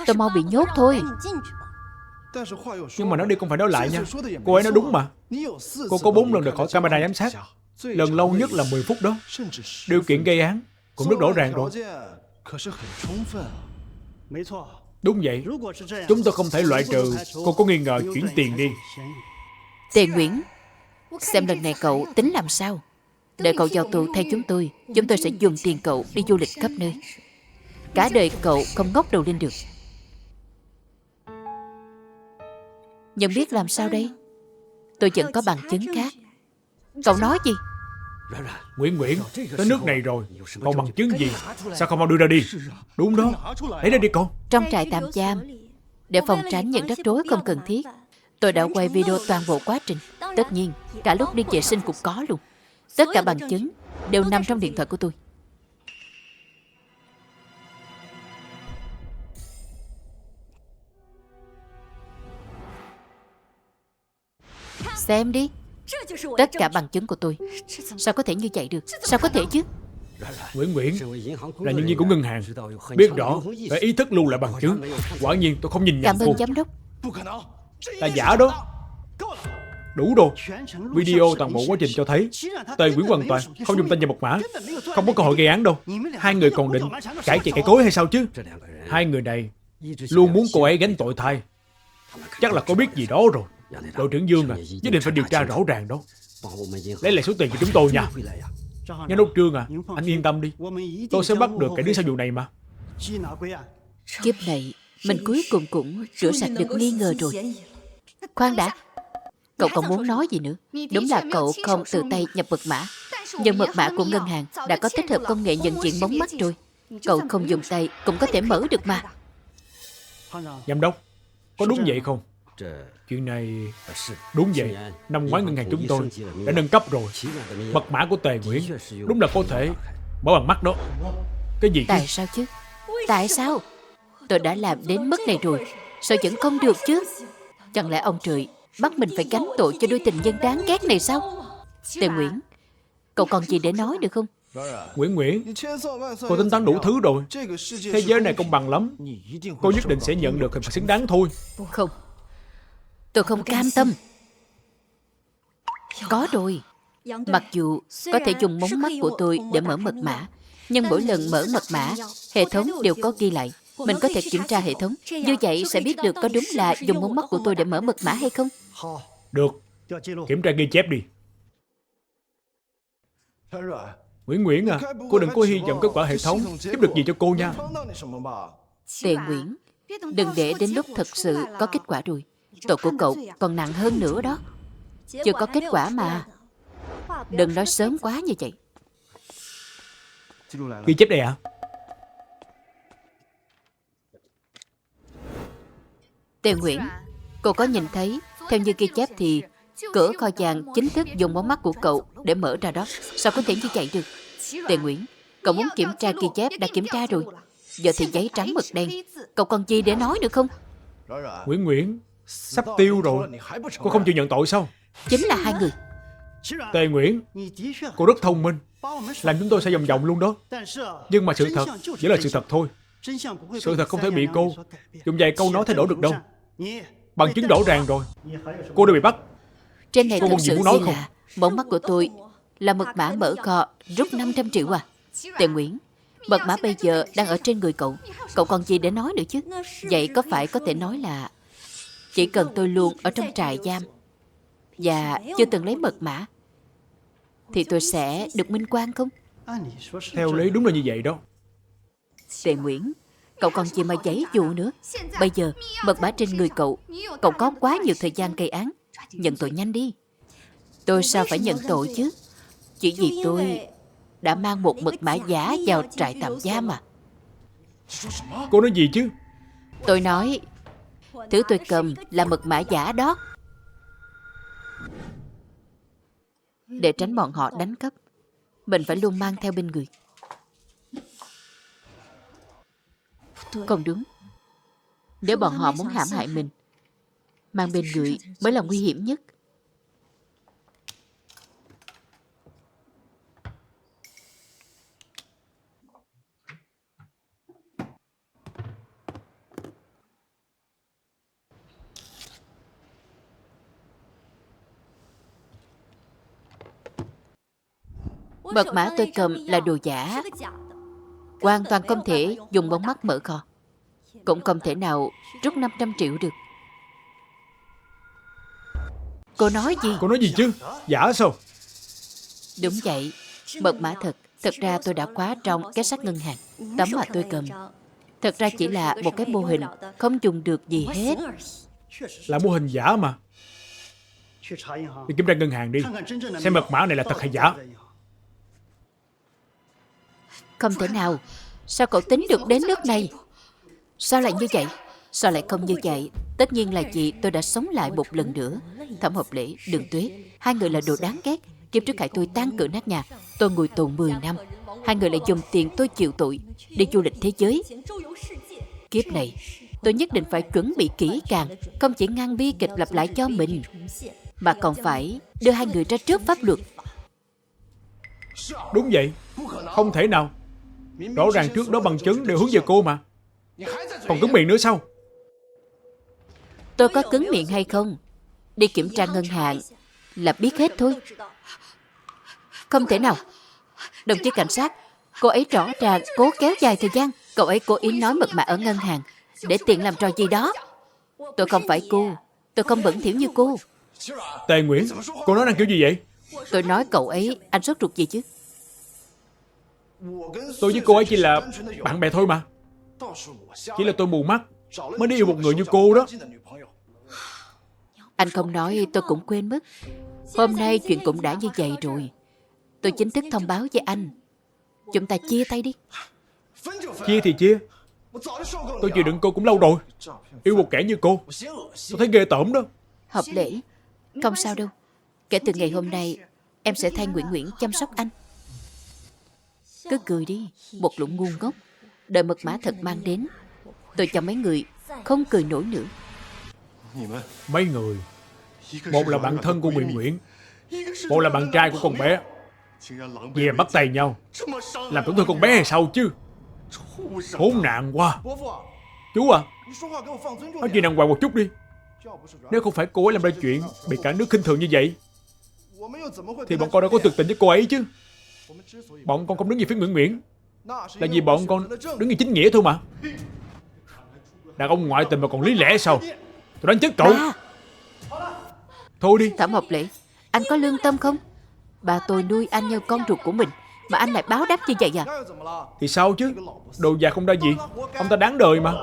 tôi mau bị nhốt thôi. Nhưng mà nói đi không phải nói lại nha. Cô ấy nói đúng mà. Cô có 4 lần được khỏi camera giám sát. Lần lâu nhất là 10 phút đó. Điều kiện gây án cũng rất rõ ràng rồi. Đúng vậy. Chúng tôi không thể loại trừ cô có nghi ngờ chuyển tiền đi. Tề Nguyễn, xem lần này cậu tính làm sao. Đợi cậu vào tù thay chúng tôi sẽ dùng tiền cậu đi du lịch khắp nơi. Cả đời cậu không ngóc đầu lên được. Nhưng biết làm sao đây? Tôi vẫn có bằng chứng khác. Cậu nói gì? Nguyễn Nguyễn, tới nước này rồi, còn bằng chứng gì? Sao không mau đưa ra đi? Đúng đó, lấy ra đi con. Trong trại tạm giam, để phòng tránh những rắc rối không cần thiết, tôi đã quay video toàn bộ quá trình. Tất nhiên, cả lúc đi vệ sinh cũng có luôn. Tất cả bằng chứng đều nằm trong điện thoại của tôi. Xem đi. Tất cả bằng chứng của tôi. Sao có thể như vậy được? Sao có thể chứ? Nguyễn Nguyễn là nhân viên của ngân hàng, biết rõ phải ý thức lưu lại bằng chứng. Quả nhiên tôi không nhìn nhầm Cảm ơn cô. giám đốc. Là giả đó. Đủ rồi. Video toàn bộ quá trình cho thấy Tề Nguyễn hoàn toàn không dùng tên và mật mã, không có cơ hội gây án đâu. Hai người còn định cãi chạy cãi cối hay sao chứ? Hai người này luôn muốn cô ấy gánh tội thay. Chắc là có biết gì đó rồi. Đội trưởng Dương à, nhất định phải điều tra rõ ràng đó. Lấy lại số tiền của chúng tôi nha. Giám đốc Trương à, anh yên tâm đi. Tôi sẽ bắt được kẻ đứng sau vụ này mà. Kiếp này mình cuối cùng cũng rửa sạch được nghi ngờ rồi. Khoan đã. Cậu còn muốn nói gì nữa? Đúng là cậu không tự tay nhập mật mã, nhưng mật mã của ngân hàng đã có tích hợp công nghệ nhận diện mống mắt rồi. Cậu không dùng tay cũng có thể mở được mà. Giám đốc, có đúng vậy không? Chuyện này đúng vậy. Năm ngoái ngân hàng chúng tôi đã nâng cấp rồi. Mật mã của Tề Nguyễn đúng là có thể mở bằng mắt đó. Cái gì chứ? Tại sao chứ? Tại sao? Tôi đã làm đến mức này rồi, sao vẫn không được chứ? Chẳng lẽ ông trời bắt mình phải gánh tội cho đôi tình nhân đáng ghét này sao? Tề Nguyễn, cậu còn gì để nói được không? Nguyễn Nguyễn, cô tính toán đủ thứ rồi. Thế giới này công bằng lắm. Cô nhất định sẽ nhận được hình phạt xứng đáng thôi. Không, tôi không cam tâm. Có rồi, Mặc dù có thể dùng mống mắt của tôi để mở mật mã, nhưng mỗi lần mở mật mã, hệ thống đều có ghi lại. Mình có thể kiểm tra hệ thống. Như vậy sẽ biết được có đúng là dùng mống mắt của tôi để mở mật mã hay không. Được, kiểm tra ghi chép đi. Nguyễn Nguyễn à, cô đừng có hy vọng kết quả hệ thống giúp được gì cho cô nha. Tề Nguyễn, đừng để đến lúc thật sự có kết quả rồi, tội của cậu còn nặng hơn nữa đó. Chưa có kết quả mà. Đừng nói sớm quá như vậy. Ghi chép đây ạ. Tề Nguyễn, cô có nhìn thấy, theo như ghi chép thì cửa kho vàng chính thức dùng mống mắt của cậu để mở ra đó. Sao có thể như vậy được? Tề Nguyễn, cậu muốn kiểm tra ghi chép đã kiểm tra rồi. Giờ thì giấy trắng mực đen. Cậu còn gì để nói nữa không? Nguyễn Nguyễn, sắp tiêu rồi. Cô không chịu nhận tội sao? Chính là hai người. Tề Nguyễn, cô rất thông minh, làm chúng tôi sẽ vòng vòng luôn đó. Nhưng mà sự thật chỉ là sự thật thôi. Sự thật không thể bị cô dùng vài câu nói thay đổi được đâu. Bằng chứng rõ ràng rồi. Cô đã bị bắt. Trên này Cô thật còn gì sự muốn nói gì không? lạ. Mống mắt của tôi là mật mã mở kho rút 500 triệu à? Tề Nguyễn, mật mã bây giờ đang ở trên người cậu. Cậu còn gì để nói nữa chứ? Vậy có phải có thể nói là chỉ cần tôi luôn ở trong trại giam và chưa từng lấy mật mã thì tôi sẽ được minh oan không? Theo lý đúng là như vậy đó. Tề Nguyễn, cậu còn gì mà giãy dụ nữa. Bây giờ mật mã trên người cậu có quá nhiều thời gian gây án. Nhận tội nhanh đi. Tôi sao phải nhận tội chứ? Chỉ vì tôi đã mang một mật mã giả vào trại tạm giam mà. Cô nói gì chứ? Tôi nói thứ tôi cầm là mật mã giả đó. Để tránh bọn họ đánh cắp, mình phải luôn mang theo bên người. Không đúng. Nếu bọn họ muốn hãm hại mình, mang bên người mới là nguy hiểm nhất. Mật mã tôi cầm là đồ giả, hoàn toàn không thể dùng bóng mắt mở kho, cũng không thể nào rút 500 triệu được. Cô nói gì? Cô nói gì chứ? Giả sao? Đúng vậy, mật mã thật. Thật ra tôi đã khóa trong két sắt ngân hàng. Tấm mà tôi cầm thật ra chỉ là một cái mô hình, không dùng được gì hết. Là mô hình giả mà. Đi kiểm tra ngân hàng đi, xem mật mã này là thật hay giả. Không thể nào. Sao cậu tính được đến nước này? Sao lại như vậy? Sao lại không như vậy? Tất nhiên là vì tôi đã sống lại một lần nữa. Thẩm Hợp Lễ, Đường Tuế, hai người là đồ đáng ghét. Kiếp trước hại tôi tan cửa nát nhà, tôi ngồi tù 10 năm. Hai người lại dùng tiền tôi chịu tội đi du lịch thế giới. Kiếp này tôi nhất định phải chuẩn bị kỹ càng, không chỉ ngăn bi kịch lặp lại cho mình, mà còn phải đưa hai người ra trước pháp luật. Đúng vậy, không thể nào. Rõ ràng trước đó bằng chứng đều hướng về cô mà. Còn cứng miệng nữa sao? Tôi có cứng miệng hay không, đi kiểm tra ngân hàng là biết hết thôi. Không thể nào. Đồng chí cảnh sát, cô ấy rõ ràng cố kéo dài thời gian. Cậu ấy cố ý nói mật mã ở ngân hàng để tiện làm trò gì đó. Tôi không phải cô, tôi không bẩn thỉu như cô. Tề Nguyễn, cô nói năng kiểu gì vậy? Tôi nói cậu ấy, anh sốt ruột gì chứ? Tôi với cô ấy chỉ là bạn bè thôi mà. Chỉ là tôi mù mắt mới đi yêu một người như cô đó. Anh không nói tôi cũng quên mất. Hôm nay chuyện cũng đã như vậy rồi. Tôi chính thức thông báo với anh. Chúng ta chia tay đi. Chia thì chia. Tôi chịu đựng cô cũng lâu rồi. Yêu một kẻ như cô, tôi thấy ghê tởm đó. Hợp Lễ, không sao đâu. Kể từ ngày hôm nay, em sẽ thay Nguyễn Nguyễn chăm sóc anh. Cứ cười đi, một lũ ngu ngốc. Đợi mật mã thật mang đến, tôi cho mấy người không cười nổi nữa. Mấy người, một là bạn thân của Nguyễn Nguyễn, một là bạn trai của con bé. Vì bắt tay nhau, làm tổn thương con bé hay sao chứ? Khốn nạn quá. Chú à, nói chuyện đàng hoàng một chút đi. Nếu không phải cô ấy làm ra chuyện bị cả nước khinh thường như vậy, thì bọn con đã có tuyệt tình với cô ấy chứ. Bọn con không đứng về phía Nguyễn Nguyễn là vì bọn con đứng về chính nghĩa thôi mà. Đàn ông ngoại tình mà còn lý lẽ sao? Tôi đánh chết cậu. Ba, Thôi đi. Thẩm Học Lễ, anh có lương tâm không? Ba tôi nuôi anh như con ruột của mình, mà anh lại báo đáp như vậy à? Thì sao chứ? Đồ già không ra gì. Ông ta đáng đời mà.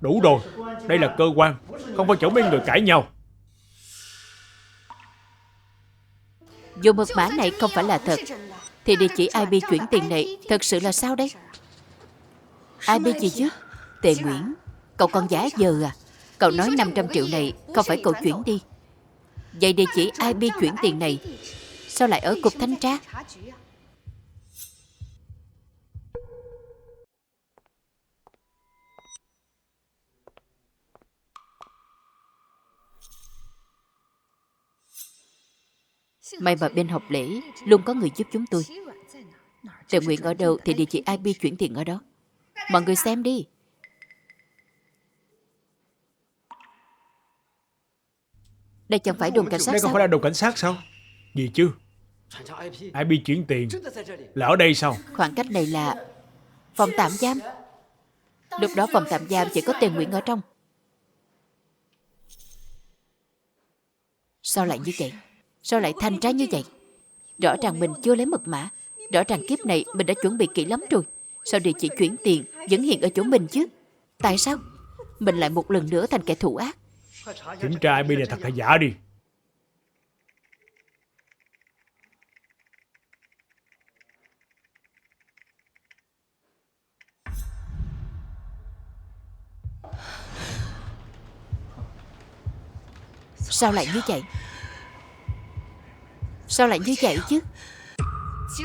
Đủ rồi. Đây là cơ quan, không phải chỗ mấy người cãi nhau. Dù mật mã này không phải là thật, thì địa chỉ IP chuyển tiền này thật sự là sao đấy? IP gì chứ? Tề Nguyễn, cậu còn giả vờ à? Cậu nói 500 triệu này không phải cậu chuyển đi. Vậy địa chỉ IP chuyển tiền này sao lại ở cục thanh tra? May mà bên Học Lễ luôn có người giúp chúng tôi. Tề Nguyện ở đâu thì địa chỉ IP chuyển tiền ở đó. Mọi người xem đi. Đây chẳng phải đồn cảnh sát Đây không sao? phải là đồn cảnh sát sao? Gì chứ? IP chuyển tiền là ở đây sao? Khoảng cách này là phòng tạm giam. Lúc đó phòng tạm giam chỉ có Tề Nguyện ở trong. Sao lại như vậy? Sao lại thành ra như vậy? Rõ ràng mình chưa lấy mật mã. Rõ ràng kiếp này mình đã chuẩn bị kỹ lắm rồi. Sao địa chỉ chuyển tiền vẫn hiện ở chỗ mình chứ? Tại sao? Mình lại một lần nữa thành kẻ thù ác. Kiểm tra IP này thật hay giả đi. Sao lại như vậy? Sao lại như vậy chứ?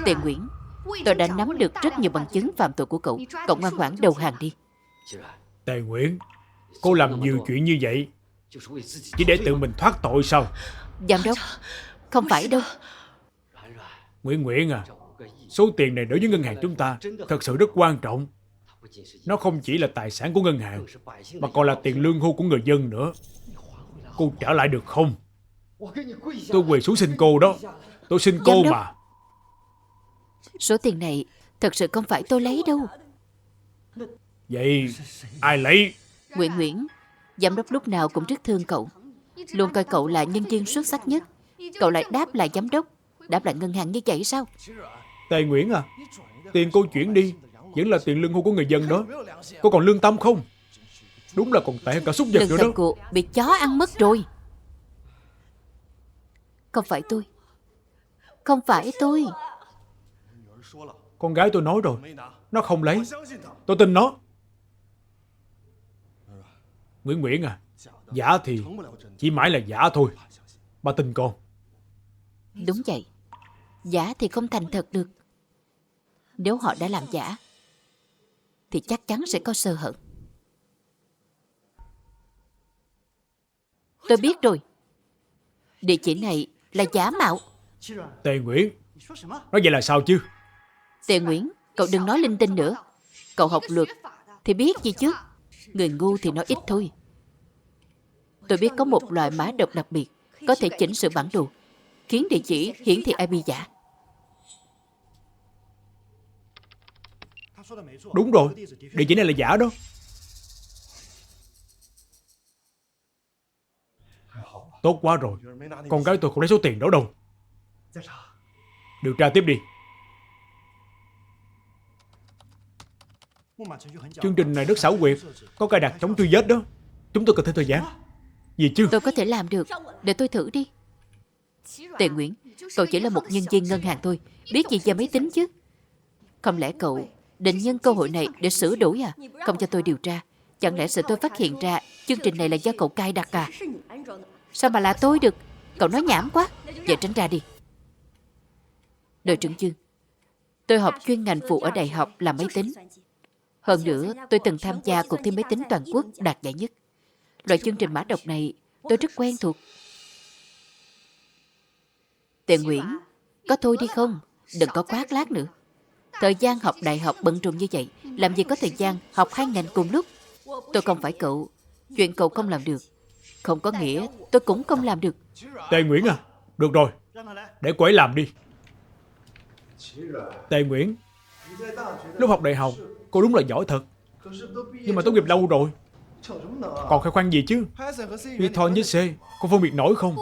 Tề Nguyễn, tôi đã nắm được rất nhiều bằng chứng phạm tội của cậu. Cậu ngoan ngoãn đầu hàng đi. Tề Nguyễn, cô làm nhiều chuyện như vậy chỉ để tự mình thoát tội sao? Giám đốc, không phải đâu. Nguyễn Nguyễn à, số tiền này đối với ngân hàng chúng ta thật sự rất quan trọng. Nó không chỉ là tài sản của ngân hàng, mà còn là tiền lương hưu của người dân nữa. Cô trả lại được không? Tôi quỳ xuống xin cô đó. Tôi xin cô Giám đốc, mà. số tiền này thật sự không phải tôi lấy đâu. Vậy ai lấy? Nguyễn, giám đốc lúc nào cũng rất thương cậu, luôn coi cậu là nhân viên xuất sắc nhất. Cậu lại đáp lại giám đốc, đáp lại ngân hàng như vậy sao? Tề Nguyễn à, tiền cô chuyển đi vẫn là tiền lương hưu của người dân đó. Cô còn lương tâm không? Đúng là còn tệ hơn cả súc vật Lương nữa tâm đó. cô bị chó ăn mất rồi. Không phải tôi. Không phải tôi. Con gái tôi nói rồi, nó không lấy. Tôi tin nó. Nguyễn Nguyễn à, giả thì chỉ mãi là giả thôi. Bà tin con. Đúng vậy. Giả thì không thành thật được. Nếu họ đã làm giả thì chắc chắn sẽ có sơ hở. Tôi biết rồi. Địa chỉ này là giả mạo. Tề Nguyễn, nói vậy là sao chứ? Tề Nguyễn, cậu đừng nói linh tinh nữa. Cậu học luật thì biết gì chứ. Người ngu thì nói ít thôi. Tôi biết có một loại mã độc đặc biệt có thể chỉnh sửa bản đồ, khiến địa chỉ hiển thị IP giả. Đúng rồi, địa chỉ này là giả đó. Tốt quá rồi, con gái tôi không lấy số tiền đó đâu. Điều tra tiếp đi. Chương trình này rất xảo quyệt, có cài đặt chống truy vết đó. Chúng tôi cần thêm thời gian. Gì chứ? Tôi có thể làm được. Để tôi thử đi. Tề Nguyễn, cậu chỉ là một nhân viên ngân hàng thôi, biết gì về máy tính chứ? Không lẽ cậu định nhân cơ hội này để sửa đổi à? Không cho tôi điều tra. Chẳng lẽ sợ tôi phát hiện ra chương trình này là do cậu cài đặt à? Sao mà là tôi được? Cậu nói nhảm quá. Vậy tránh ra đi. Đội trưởng Dương, tôi học chuyên ngành phụ ở đại học là máy tính. Hơn nữa, tôi từng tham gia cuộc thi máy tính toàn quốc đạt giải nhất. Loại chương trình mã độc này tôi rất quen thuộc. Tề Nguyễn, có thôi đi không? Đừng có khoác lác nữa. Thời gian học đại học bận rộn như vậy, làm gì có thời gian học hai ngành cùng lúc? Tôi không phải cậu. Chuyện cậu không làm được không có nghĩa tôi cũng không làm được. Tề Nguyễn à, được rồi, Để cô ấy làm đi. Tề Nguyễn, lúc học đại học cô đúng là giỏi thật. Nhưng mà tốt nghiệp lâu rồi, còn khoe khoang gì chứ? Python với C, cô phân biệt nổi không?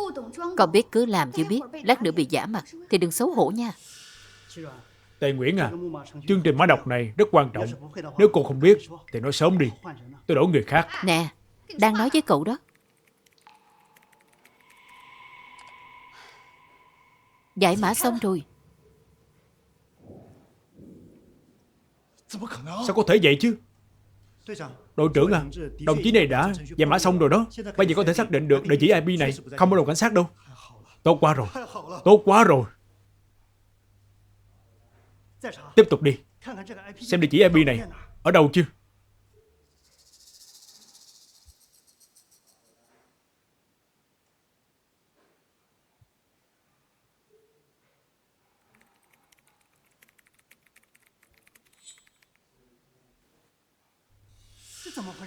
Con biết cứ làm chứ biết, lát nữa bị giả mặt thì đừng xấu hổ nha. Tề Nguyễn à, chương trình mã đọc này rất quan trọng. Nếu cô không biết thì nói sớm đi, tôi đổi người khác. Nè, đang nói với cậu đó. Giải mã xong rồi. Sao có thể vậy chứ? Đội trưởng à, đồng chí này đã giải mã xong rồi đó. Bây giờ có thể xác định được địa chỉ IP này không ở đồn cảnh sát đâu. Tốt quá rồi, tốt quá rồi. Tiếp tục đi, xem địa chỉ IP này ở đâu chứ.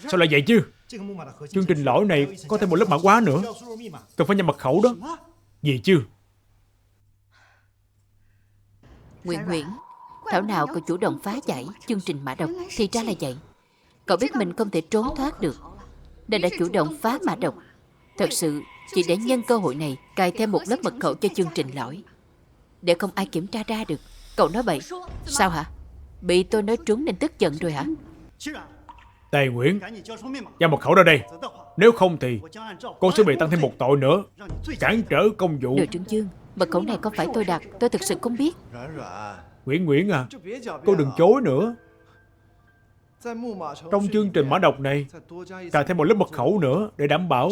Sao lại vậy chứ? Chương trình lỗi này có thêm một lớp mã khóa nữa, cần phải nhập mật khẩu đó. Gì chứ? Nguyễn Nguyễn, thảo nào cậu chủ động phá giải chương trình mã độc. Thì ra là vậy. Cậu biết mình không thể trốn thoát được nên đã chủ động phá mã độc. Thật sự chỉ để nhân cơ hội này cài thêm một lớp mật khẩu cho chương trình lõi, để không ai kiểm tra ra được. Cậu nói bậy. Sao hả? Bị tôi nói trúng nên tức giận rồi hả? Tề Nguyễn, giao mật khẩu ra đây. Nếu không thì cô sẽ bị tăng thêm một tội nữa, cản trở công vụ. Đội trưởng Dương, mật khẩu này không phải tôi đặt. Tôi thực sự không biết. Nguyễn à, cô đừng chối nữa. Trong chương trình mã độc này cài thêm một lớp mật khẩu nữa để đảm bảo.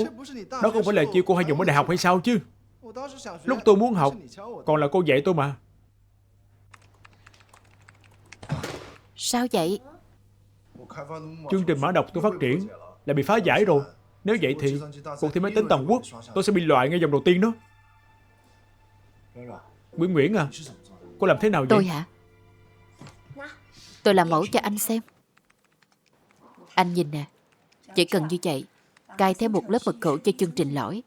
Đó không phải là chiêu cô hay dùng ở đại học hay sao chứ? Lúc tôi muốn học còn là cô dạy tôi mà. Sao vậy? Chương trình mã độc tôi phát triển là bị phá giải rồi. Nếu vậy thì cuộc thi máy tính toàn quốc tôi sẽ bị loại ngay vòng đầu tiên đó. Nguyễn à, cô làm thế nào vậy? Tôi hả? Tôi làm mẫu cho anh xem. Anh nhìn nè, chỉ cần như vậy, cài thêm một lớp mật khẩu cho chương trình lõi,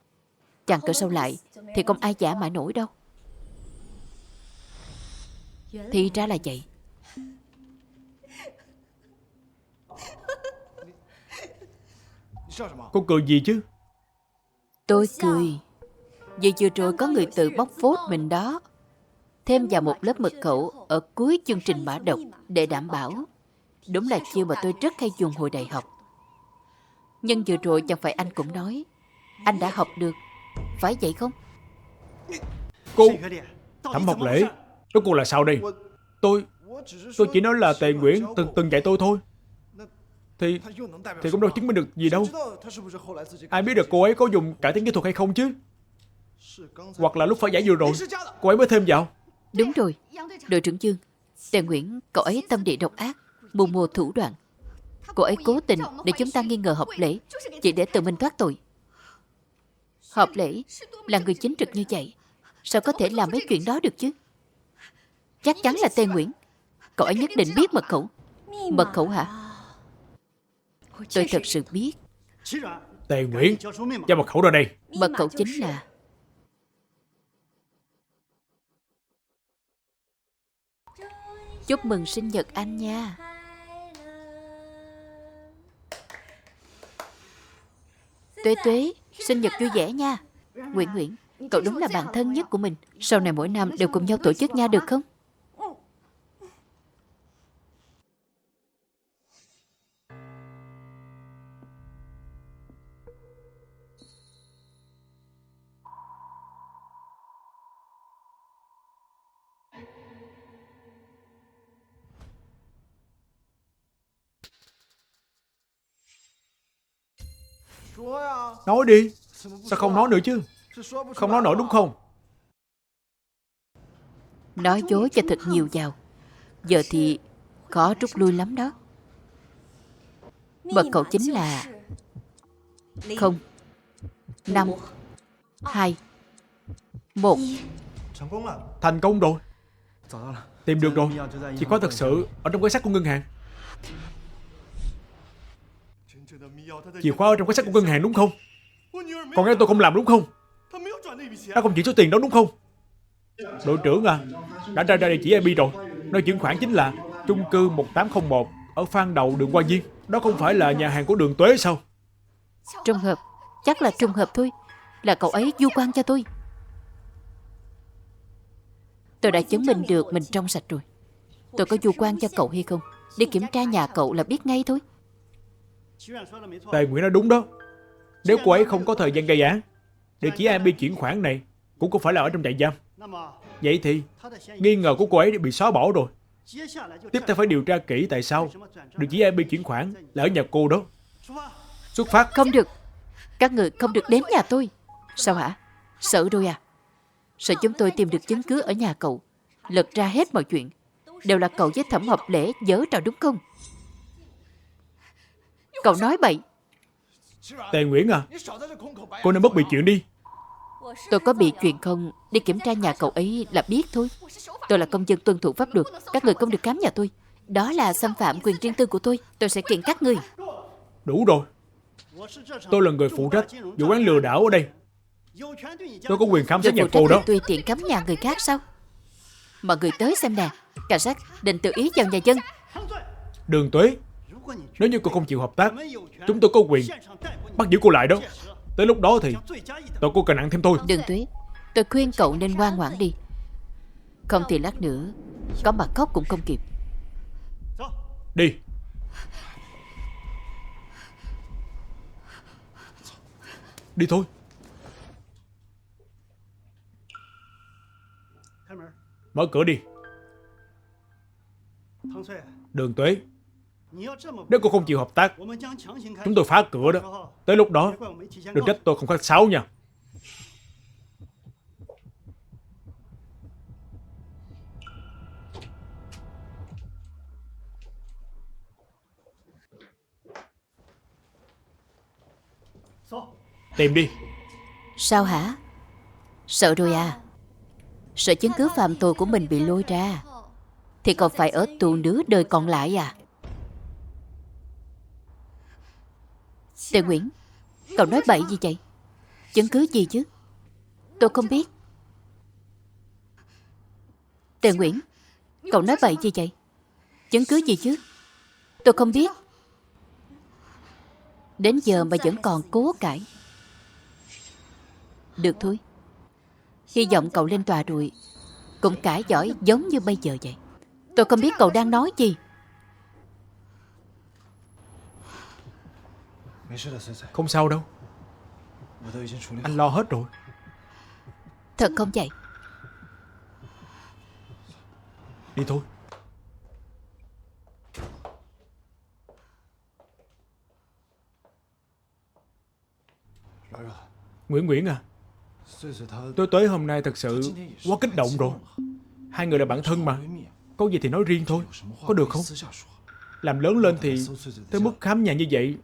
chằng cỡ sâu lại thì không ai giả mã nổi đâu. Thì ra là vậy. Cô cười gì chứ? Tôi cười vì vừa rồi có người tự bóc phốt mình đó, thêm vào một lớp mật khẩu ở cuối chương trình mã độc để đảm bảo. Đúng là chiêu mà tôi rất hay dùng hồi đại học. Nhưng vừa rồi chẳng phải anh cũng nói anh đã học được, phải vậy không? Cô, Thẩm Học Lễ, rốt cuộc là sao đây? Tôi chỉ nói là Tề Nguyễn từng dạy tôi thôi. Thì cũng đâu chứng minh được gì đâu. Ai biết được cô ấy có dùng cải tiến kỹ thuật hay không chứ? Hoặc là lúc phá giải vừa rồi cô ấy mới thêm vào. Đúng rồi, đội trưởng Dương, Tề Nguyễn, cậu ấy tâm địa độc ác, mưu mô thủ đoạn. Cô ấy cố tình để chúng ta nghi ngờ Học Lễ, chỉ để tự mình thoát tội. Học Lễ là người chính trực như vậy, sao có thể làm mấy chuyện đó được chứ? Chắc chắn là Tề Nguyễn. Cậu ấy nhất định biết mật khẩu. Mật khẩu hả? Tôi thật sự biết. Tề Nguyễn, giao mật khẩu ra đây. Mật khẩu chính là chúc mừng sinh nhật anh nha. Tuế Tuế, sinh nhật vui vẻ nha. Nguyễn Nguyễn, cậu đúng là bạn thân nhất của mình. Sau này mỗi năm đều cùng nhau tổ chức nha, được không? Nói đi. Sao không nói nữa chứ? Không nói nổi đúng không? Nói dối cho thật nhiều vào. Giờ thì khó rút lui lắm đó. Mật khẩu chính là 0 5 2 1. Thành công rồi. Tìm được rồi. Chìa khóa thật sự ở trong cái sắt của ngân hàng. Chìa khóa ở trong cái sắt của ngân hàng đúng không? Con gái tôi không làm đúng không? Nó không chuyển số tiền đó đúng không? Đội trưởng à, đã ra địa chỉ IP rồi. Nơi chuyển khoản chính là chung cư 1801 ở Phan Đậu, đường Hoa Viên. Đó không phải là nhà hàng của Đường Tuế sao? Trùng hợp, chắc là trùng hợp thôi. Là cậu ấy vu oan cho tôi. Tôi đã chứng minh được mình trong sạch rồi. Tôi có vu oan cho cậu hay không, đi kiểm tra nhà cậu là biết ngay thôi. Tề Nguyễn nói đúng đó. Nếu cô ấy không có thời gian gây án, địa chỉ IP chuyển khoản này cũng không phải là ở trong trại giam. Vậy thì nghi ngờ của cô ấy bị xóa bỏ rồi. Tiếp theo phải điều tra kỹ tại sao địa chỉ IP chuyển khoản là ở nhà cô đó. Xuất phát. Không được. Các người không được đến nhà tôi. Sao hả? Sợ rồi à? Sợ chúng tôi tìm được chứng cứ ở nhà cậu, lật ra hết mọi chuyện đều là cậu với Thẩm Hợp Lễ giở trò đúng không? Cậu nói bậy. Tề Nguyễn à, cô nên bất bị chuyện đi. Tôi có bị chuyện không, đi kiểm tra nhà cậu ấy là biết thôi. Tôi là công dân tuân thủ pháp luật, các người không được khám nhà tôi. Đó là xâm phạm quyền riêng tư của tôi sẽ kiện các người. Đủ rồi. Tôi là người phụ trách vụ án lừa đảo ở đây. Tôi có quyền khám Tôi xét nhà phụ trách cô đó. việc tùy tiện cấm nhà người khác sao? Mọi người tới xem nè. Cảnh sát định tự ý vào nhà dân. Đường Tuế, nếu như cô không chịu hợp tác, chúng tôi có quyền bắt giữ cô lại đó. Tới lúc đó thì tội cô càng nặng thêm tôi. Đường Tuế, tôi khuyên cậu nên ngoan ngoãn đi. Không thì lát nữa có mà khóc cũng không kịp. Đi. Đi thôi. Mở cửa đi. Đường Tuế, nếu cô không chịu hợp tác, chúng tôi phá cửa đó. Tới lúc đó đừng trách tôi không khách sáo nha. Tìm đi. Sao hả? Sợ rồi à? Sợ chứng cứ phạm tội của mình bị lôi ra thì còn phải ở tù nửa đời còn lại à? Tề Nguyễn, cậu nói bậy gì vậy? Chứng cứ gì chứ? Tôi không biết. Tề Nguyễn, cậu nói bậy gì vậy? Chứng cứ gì chứ? Tôi không biết. Đến giờ mà vẫn còn cố cãi. Được thôi. Hy vọng cậu lên tòa rồi cũng cãi giỏi giống như bây giờ vậy. Tôi không biết cậu đang nói gì. Không sao đâu, anh lo hết rồi. Thật không vậy? Đi thôi. Nguyễn à, Tuế hôm nay thật sự quá kích động rồi. Hai người là bạn thân mà, có gì thì nói riêng thôi, có được không? Làm lớn lên thì tới mức khám nhà như vậy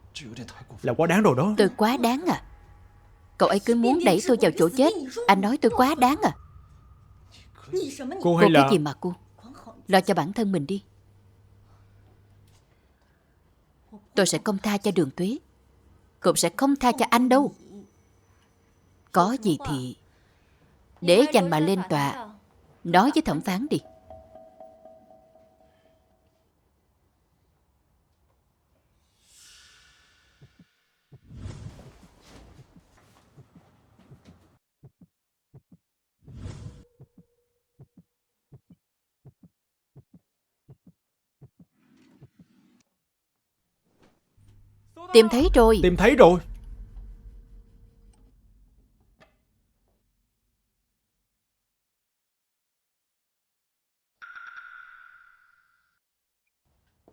là quá đáng rồi đó. Tôi quá đáng à? Cậu ấy cứ muốn đẩy tôi vào chỗ chết. Anh nói tôi quá đáng à? Cô hay Cô là cái gì mà cô? Lo cho bản thân mình đi. Tôi sẽ không tha cho Đường Tuế, cũng sẽ không tha cho anh đâu. Có gì thì để dành mà lên tòa nói với thẩm phán đi. Tìm thấy rồi. tìm thấy rồi.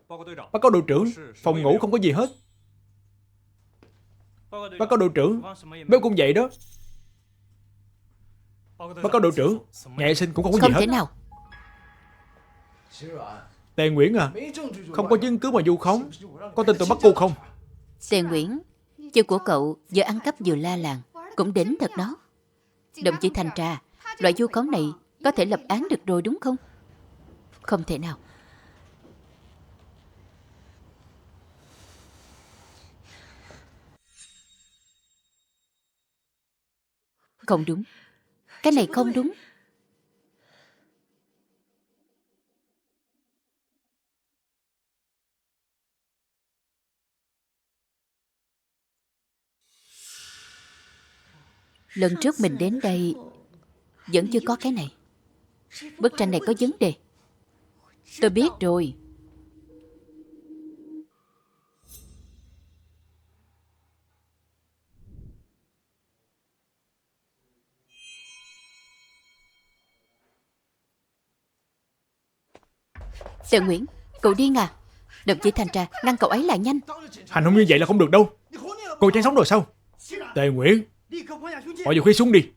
Báo cáo đội trưởng, phòng ngủ không có gì hết. Báo cáo đội trưởng, bếp cũng vậy đó. Báo cáo đội trưởng, nhà vệ sinh cũng không có gì Không hết. thể nào. Tề Nguyễn à, không có chứng cứ mà vu khống, có tin tôi bắt cô không? Tề Nguyễn, chiêu của cậu vừa ăn cắp vừa la làng, cũng đỉnh thật đó. Đồng chí thanh tra, loại vu khống này có thể lập án được rồi đúng không? Không thể nào. Không đúng. Cái này không đúng. Lần trước mình đến đây vẫn chưa có cái này. Bức tranh này có vấn đề. Tôi biết rồi. Tề Nguyễn, cậu điên à? Đồng chí thanh tra, ngăn cậu ấy lại nhanh. Hành không như vậy là không được đâu. Cô chán sống rồi sao? Tề Nguyễn, bỏ vũ khí xuống đi.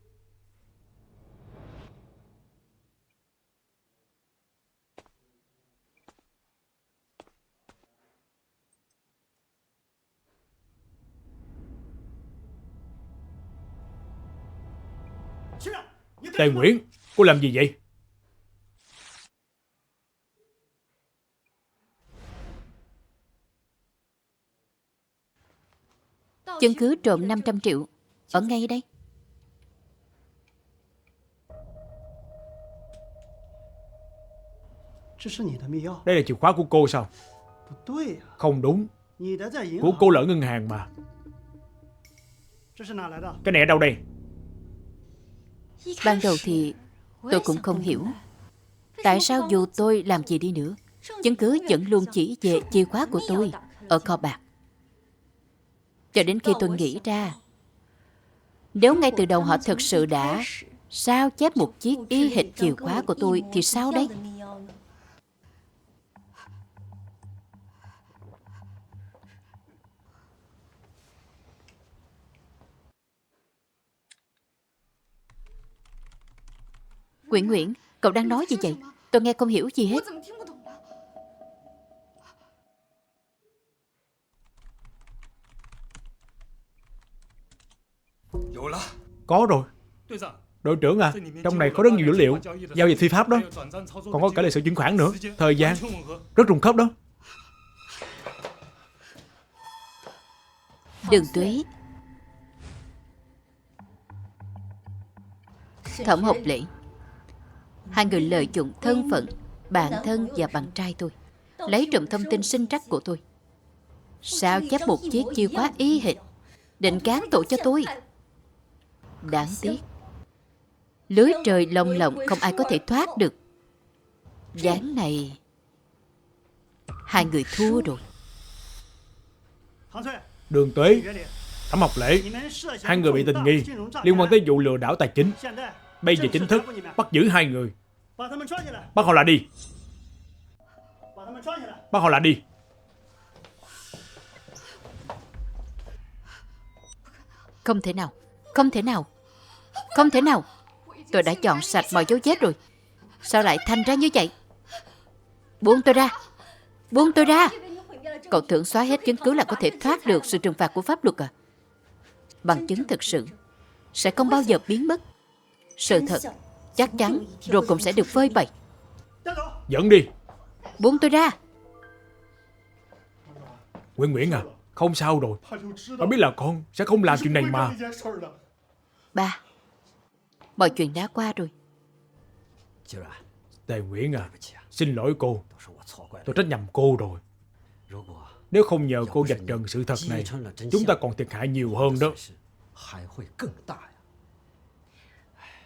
Tề Nguyễn, cô làm gì vậy? Chứng cứ trộm 500 triệu ở ngay đây. Đây là chìa khóa của cô sao? Không đúng. Của cô là ở ngân hàng mà. Cái này ở đâu đây? Ban đầu thì tôi cũng không hiểu tại sao dù tôi làm gì đi nữa, chứng cứ vẫn luôn chỉ về chìa khóa của tôi ở kho bạc. Cho đến khi tôi nghĩ ra, nếu ngay từ đầu họ thực sự đã sao chép một chiếc y hệt chìa khóa của tôi thì sao đây? Nguyễn Nguyễn, cậu đang nói gì vậy? Tôi nghe không hiểu gì hết. Có rồi. Đội trưởng à, trong này có rất nhiều dữ liệu, giao dịch phi pháp đó. Còn có cả lịch sử chuyển khoản nữa. Thời gian rất trùng khớp đó. Đường Tuế, Thẩm Học Lễ, hai người lợi dụng thân phận bạn thân và bạn trai tôi, lấy trộm thông tin sinh trắc của tôi, sao chép một chiếc chìa khóa y hệt, định cán tội cho tôi. Đáng tiếc, lưới trời lồng lộng không ai có thể thoát được. Ván này hai người thua rồi. Đường Tuế, Thẩm Học Lễ, hai người bị tình nghi liên quan tới vụ lừa đảo tài chính. Bây giờ chính thức bắt giữ hai người. Bắt họ lại đi. Bắt họ lại đi. Không thể nào, không thể nào, không thể nào. Tôi đã chọn sạch mọi dấu vết rồi. Sao lại thành ra như vậy? Buông tôi ra. Buông tôi ra. Cậu tưởng xóa hết chứng cứ là có thể thoát được sự trừng phạt của pháp luật à? Bằng chứng thực sự sẽ không bao giờ biến mất. Sự thật chắc chắn rồi cũng sẽ được phơi bày. Dẫn đi. Buông tôi ra. Nguyễn Nguyễn à, không sao rồi. Ba biết là con sẽ không làm chuyện này mà. Ba, mọi chuyện đã qua rồi. Tề Nguyễn à, xin lỗi cô. Tôi trách nhầm cô rồi. Nếu không nhờ cô vạch trần sự thật này, chúng ta còn thiệt hại nhiều hơn đó.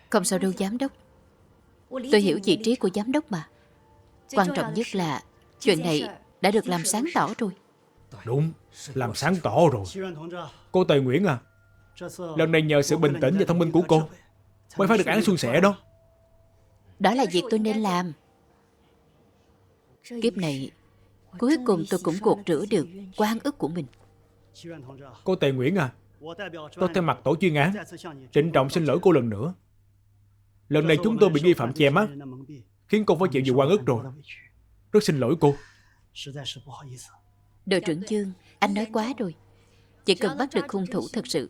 Không sao đâu giám đốc. Tôi hiểu vị trí của giám đốc mà. Quan trọng nhất là chuyện này đã được làm sáng tỏ rồi. Đúng, làm sáng tỏ rồi. Cô Tề Nguyễn à, lần này nhờ sự bình tĩnh và thông minh của cô mới phải được án suôn sẻ đó. Đó là việc tôi nên làm. Kiếp này cuối cùng tôi cũng gột rửa được oan ức của mình. Cô Tề Nguyễn à, tôi thay mặt tổ chuyên án trịnh trọng xin lỗi cô lần nữa. Lần này chúng tôi bị nghi phạm che mắt, khiến cô phải chịu nhiều oan ức rồi. Rất xin lỗi cô. Đội trưởng Dương, anh nói quá rồi. Chỉ cần bắt được hung thủ thật sự,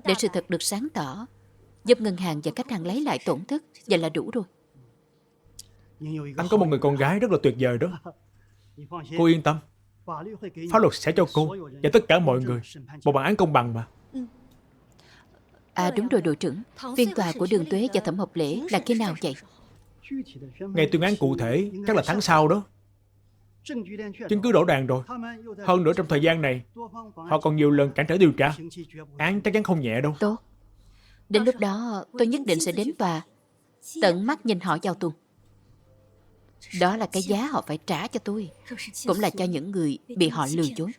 để sự thật được sáng tỏ, giúp ngân hàng và khách hàng lấy lại tổn thất, vậy là đủ rồi. Anh có một người con gái rất là tuyệt vời đó. Cô yên tâm, pháp luật sẽ cho cô và tất cả mọi người một bản án công bằng mà. À đúng rồi đội trưởng, phiên tòa của Đường Tuế và Thẩm Học Lễ là khi nào vậy? Ngày tuyên án cụ thể chắc là tháng sau đó. Chứng cứ rõ ràng rồi. Hơn nữa trong thời gian này họ còn nhiều lần cản trở điều tra. Án chắc chắn không nhẹ đâu. Tốt. Đến lúc đó tôi nhất định sẽ đến tòa, tận mắt nhìn họ vào tù. Đó là cái giá họ phải trả cho tôi, cũng là cho những người bị họ lừa dối.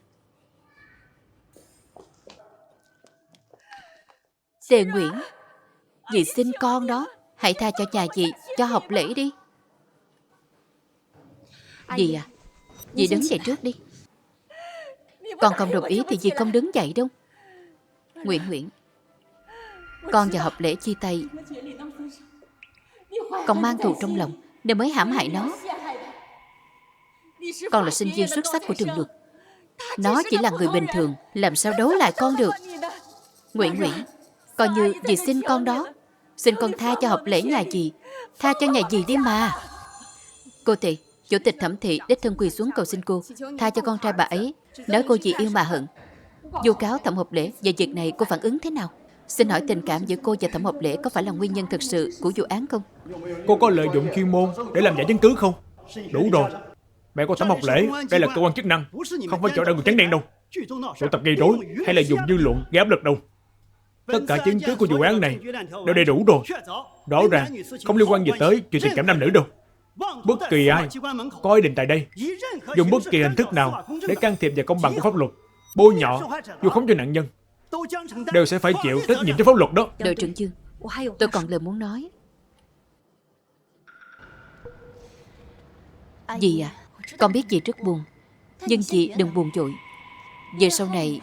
Tề Nguyễn, dì xin con đó, hãy tha cho nhà dì, cho học lễ đi. Dì à, dì đứng dậy trước đi. Con không đồng ý thì dì không đứng dậy đâu. Nguyễn Nguyễn, con và học lễ chia tay. Con mang thù trong lòng nên mới hãm hại nó. Con là sinh viên xuất sắc của trường luật, nó chỉ là người bình thường, làm sao đấu lại con được. Nguyễn Nguyễn, coi như dì xin con đó, xin con tha cho học lễ nhà dì, tha cho nhà dì đi mà. Cô Thị, chủ tịch Thẩm thị đích thân quỳ xuống cầu xin cô tha cho con trai bà ấy, nói cô vì yêu mà hận. Vu cáo Thẩm Học Lễ về việc này, cô phản ứng thế nào? Xin hỏi tình cảm giữa cô và Thẩm Học Lễ có phải là nguyên nhân thực sự của vụ án không? Cô có lợi dụng chuyên môn để làm giả chứng cứ không? Đủ rồi. Mẹ của Thẩm Học Lễ, đây là cơ quan chức năng, không phải chỗ đợi người trắng đen đâu. Tụ tập gây rối hay là dùng dư luận gây áp lực đâu. Tất cả chứng cứ của vụ án này đều đầy đủ rồi. Rõ ràng không liên quan gì tới chuyện tình cảm nam nữ đâu. Bất kỳ ai có ý định tại đây dùng bất kỳ hình thức nào để can thiệp vào công bằng của pháp luật, bôi nhọ, vu khống cho nạn nhân, đều sẽ phải chịu trách nhiệm cho pháp luật đó. Đội trưởng Dương, tôi còn lời muốn nói. Dì à, con biết dì rất buồn, nhưng dì đừng buồn vội. Về sau này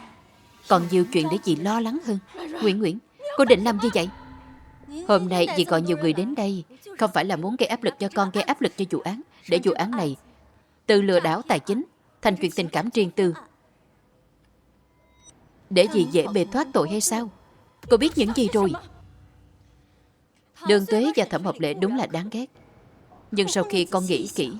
còn nhiều chuyện để dì lo lắng hơn. Nguyễn Nguyễn, cô định làm gì vậy? Hôm nay dì gọi nhiều người đến đây không phải là muốn gây áp lực cho con, gây áp lực cho vụ án, để vụ án này từ lừa đảo tài chính thành chuyện tình cảm riêng tư, để dì dễ bề thoát tội hay sao? Cô biết những gì rồi. Đường Tuế và Thẩm Học Lễ đúng là đáng ghét, nhưng sau khi con nghĩ kỹ,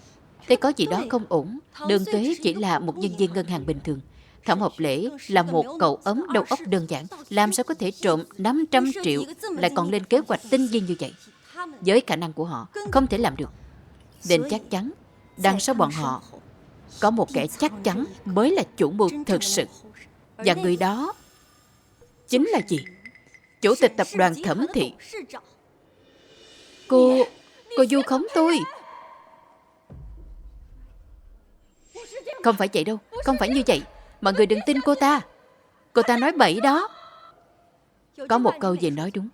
thấy có gì đó không ổn. Đường Tuế chỉ là một nhân viên ngân hàng bình thường, Thẩm Học Lễ là một cậu ấm đầu óc đơn giản, làm sao có thể trộm 500 triệu lại còn lên kế hoạch tinh vi như vậy? Với khả năng của họ, không thể làm được. Nên chắc chắn đằng sau bọn họ có một kẻ chắc chắn mới là chủ mưu thực sự. Và người đó chính là gì? Chủ tịch tập đoàn Thẩm thị. Cô vu khống tôi. Không phải vậy đâu, không phải như vậy. Mọi người đừng tin cô ta. Cô ta nói bậy đó. Có một câu gì nói đúng,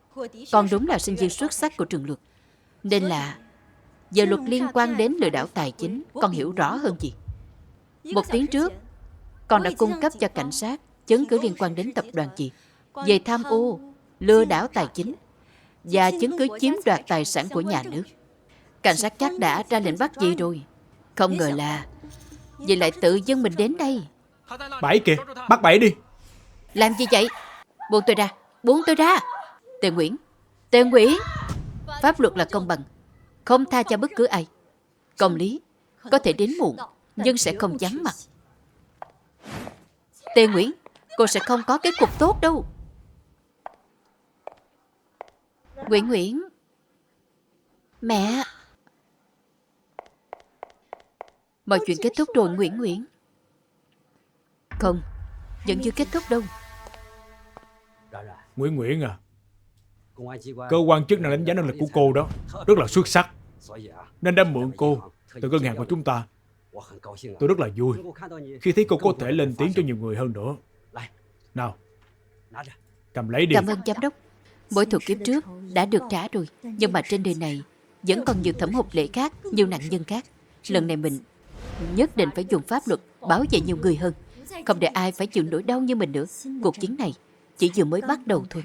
con đúng là sinh viên xuất sắc của trường luật, nên là giờ luật liên quan đến lừa đảo tài chính con hiểu rõ hơn gì. Một tiếng trước con đã cung cấp cho cảnh sát chứng cứ liên quan đến tập đoàn chị về tham ô, lừa đảo tài chính và chứng cứ chiếm đoạt tài sản của nhà nước. Cảnh sát chắc đã ra lệnh bắt gì rồi. Không ngờ là vì lại tự dưng mình đến đây. Bảy kìa, bắt bảy đi. Làm gì vậy? Buông tôi ra, buông tôi ra. Tề Nguyễn, Tề Nguyễn, pháp luật là công bằng, không tha cho bất cứ ai. Công lý có thể đến muộn, nhưng sẽ không vắng mặt. Tề Nguyễn, cô sẽ không có kết cục tốt đâu. Nguyễn Nguyễn, mẹ. Mọi chuyện kết thúc rồi Nguyễn Nguyễn. Không, vẫn chưa kết thúc đâu. Nguyễn Nguyễn à, cơ quan chức năng đánh giá năng lực của cô đó rất là xuất sắc, nên đã mượn cô từ ngân hàng của chúng ta. Tôi rất là vui khi thấy cô có thể lên tiếng cho nhiều người hơn nữa. Nào, cầm lấy đi. Cảm ơn giám đốc. Mỗi thủ kiếp trước đã được trả rồi, nhưng mà trên đời này vẫn còn nhiều Thẩm Học Lễ khác, nhiều nạn nhân khác. Lần này mình nhất định phải dùng pháp luật bảo vệ nhiều người hơn, không để ai phải chịu nỗi đau như mình nữa. Cuộc chiến này chỉ vừa mới bắt đầu thôi.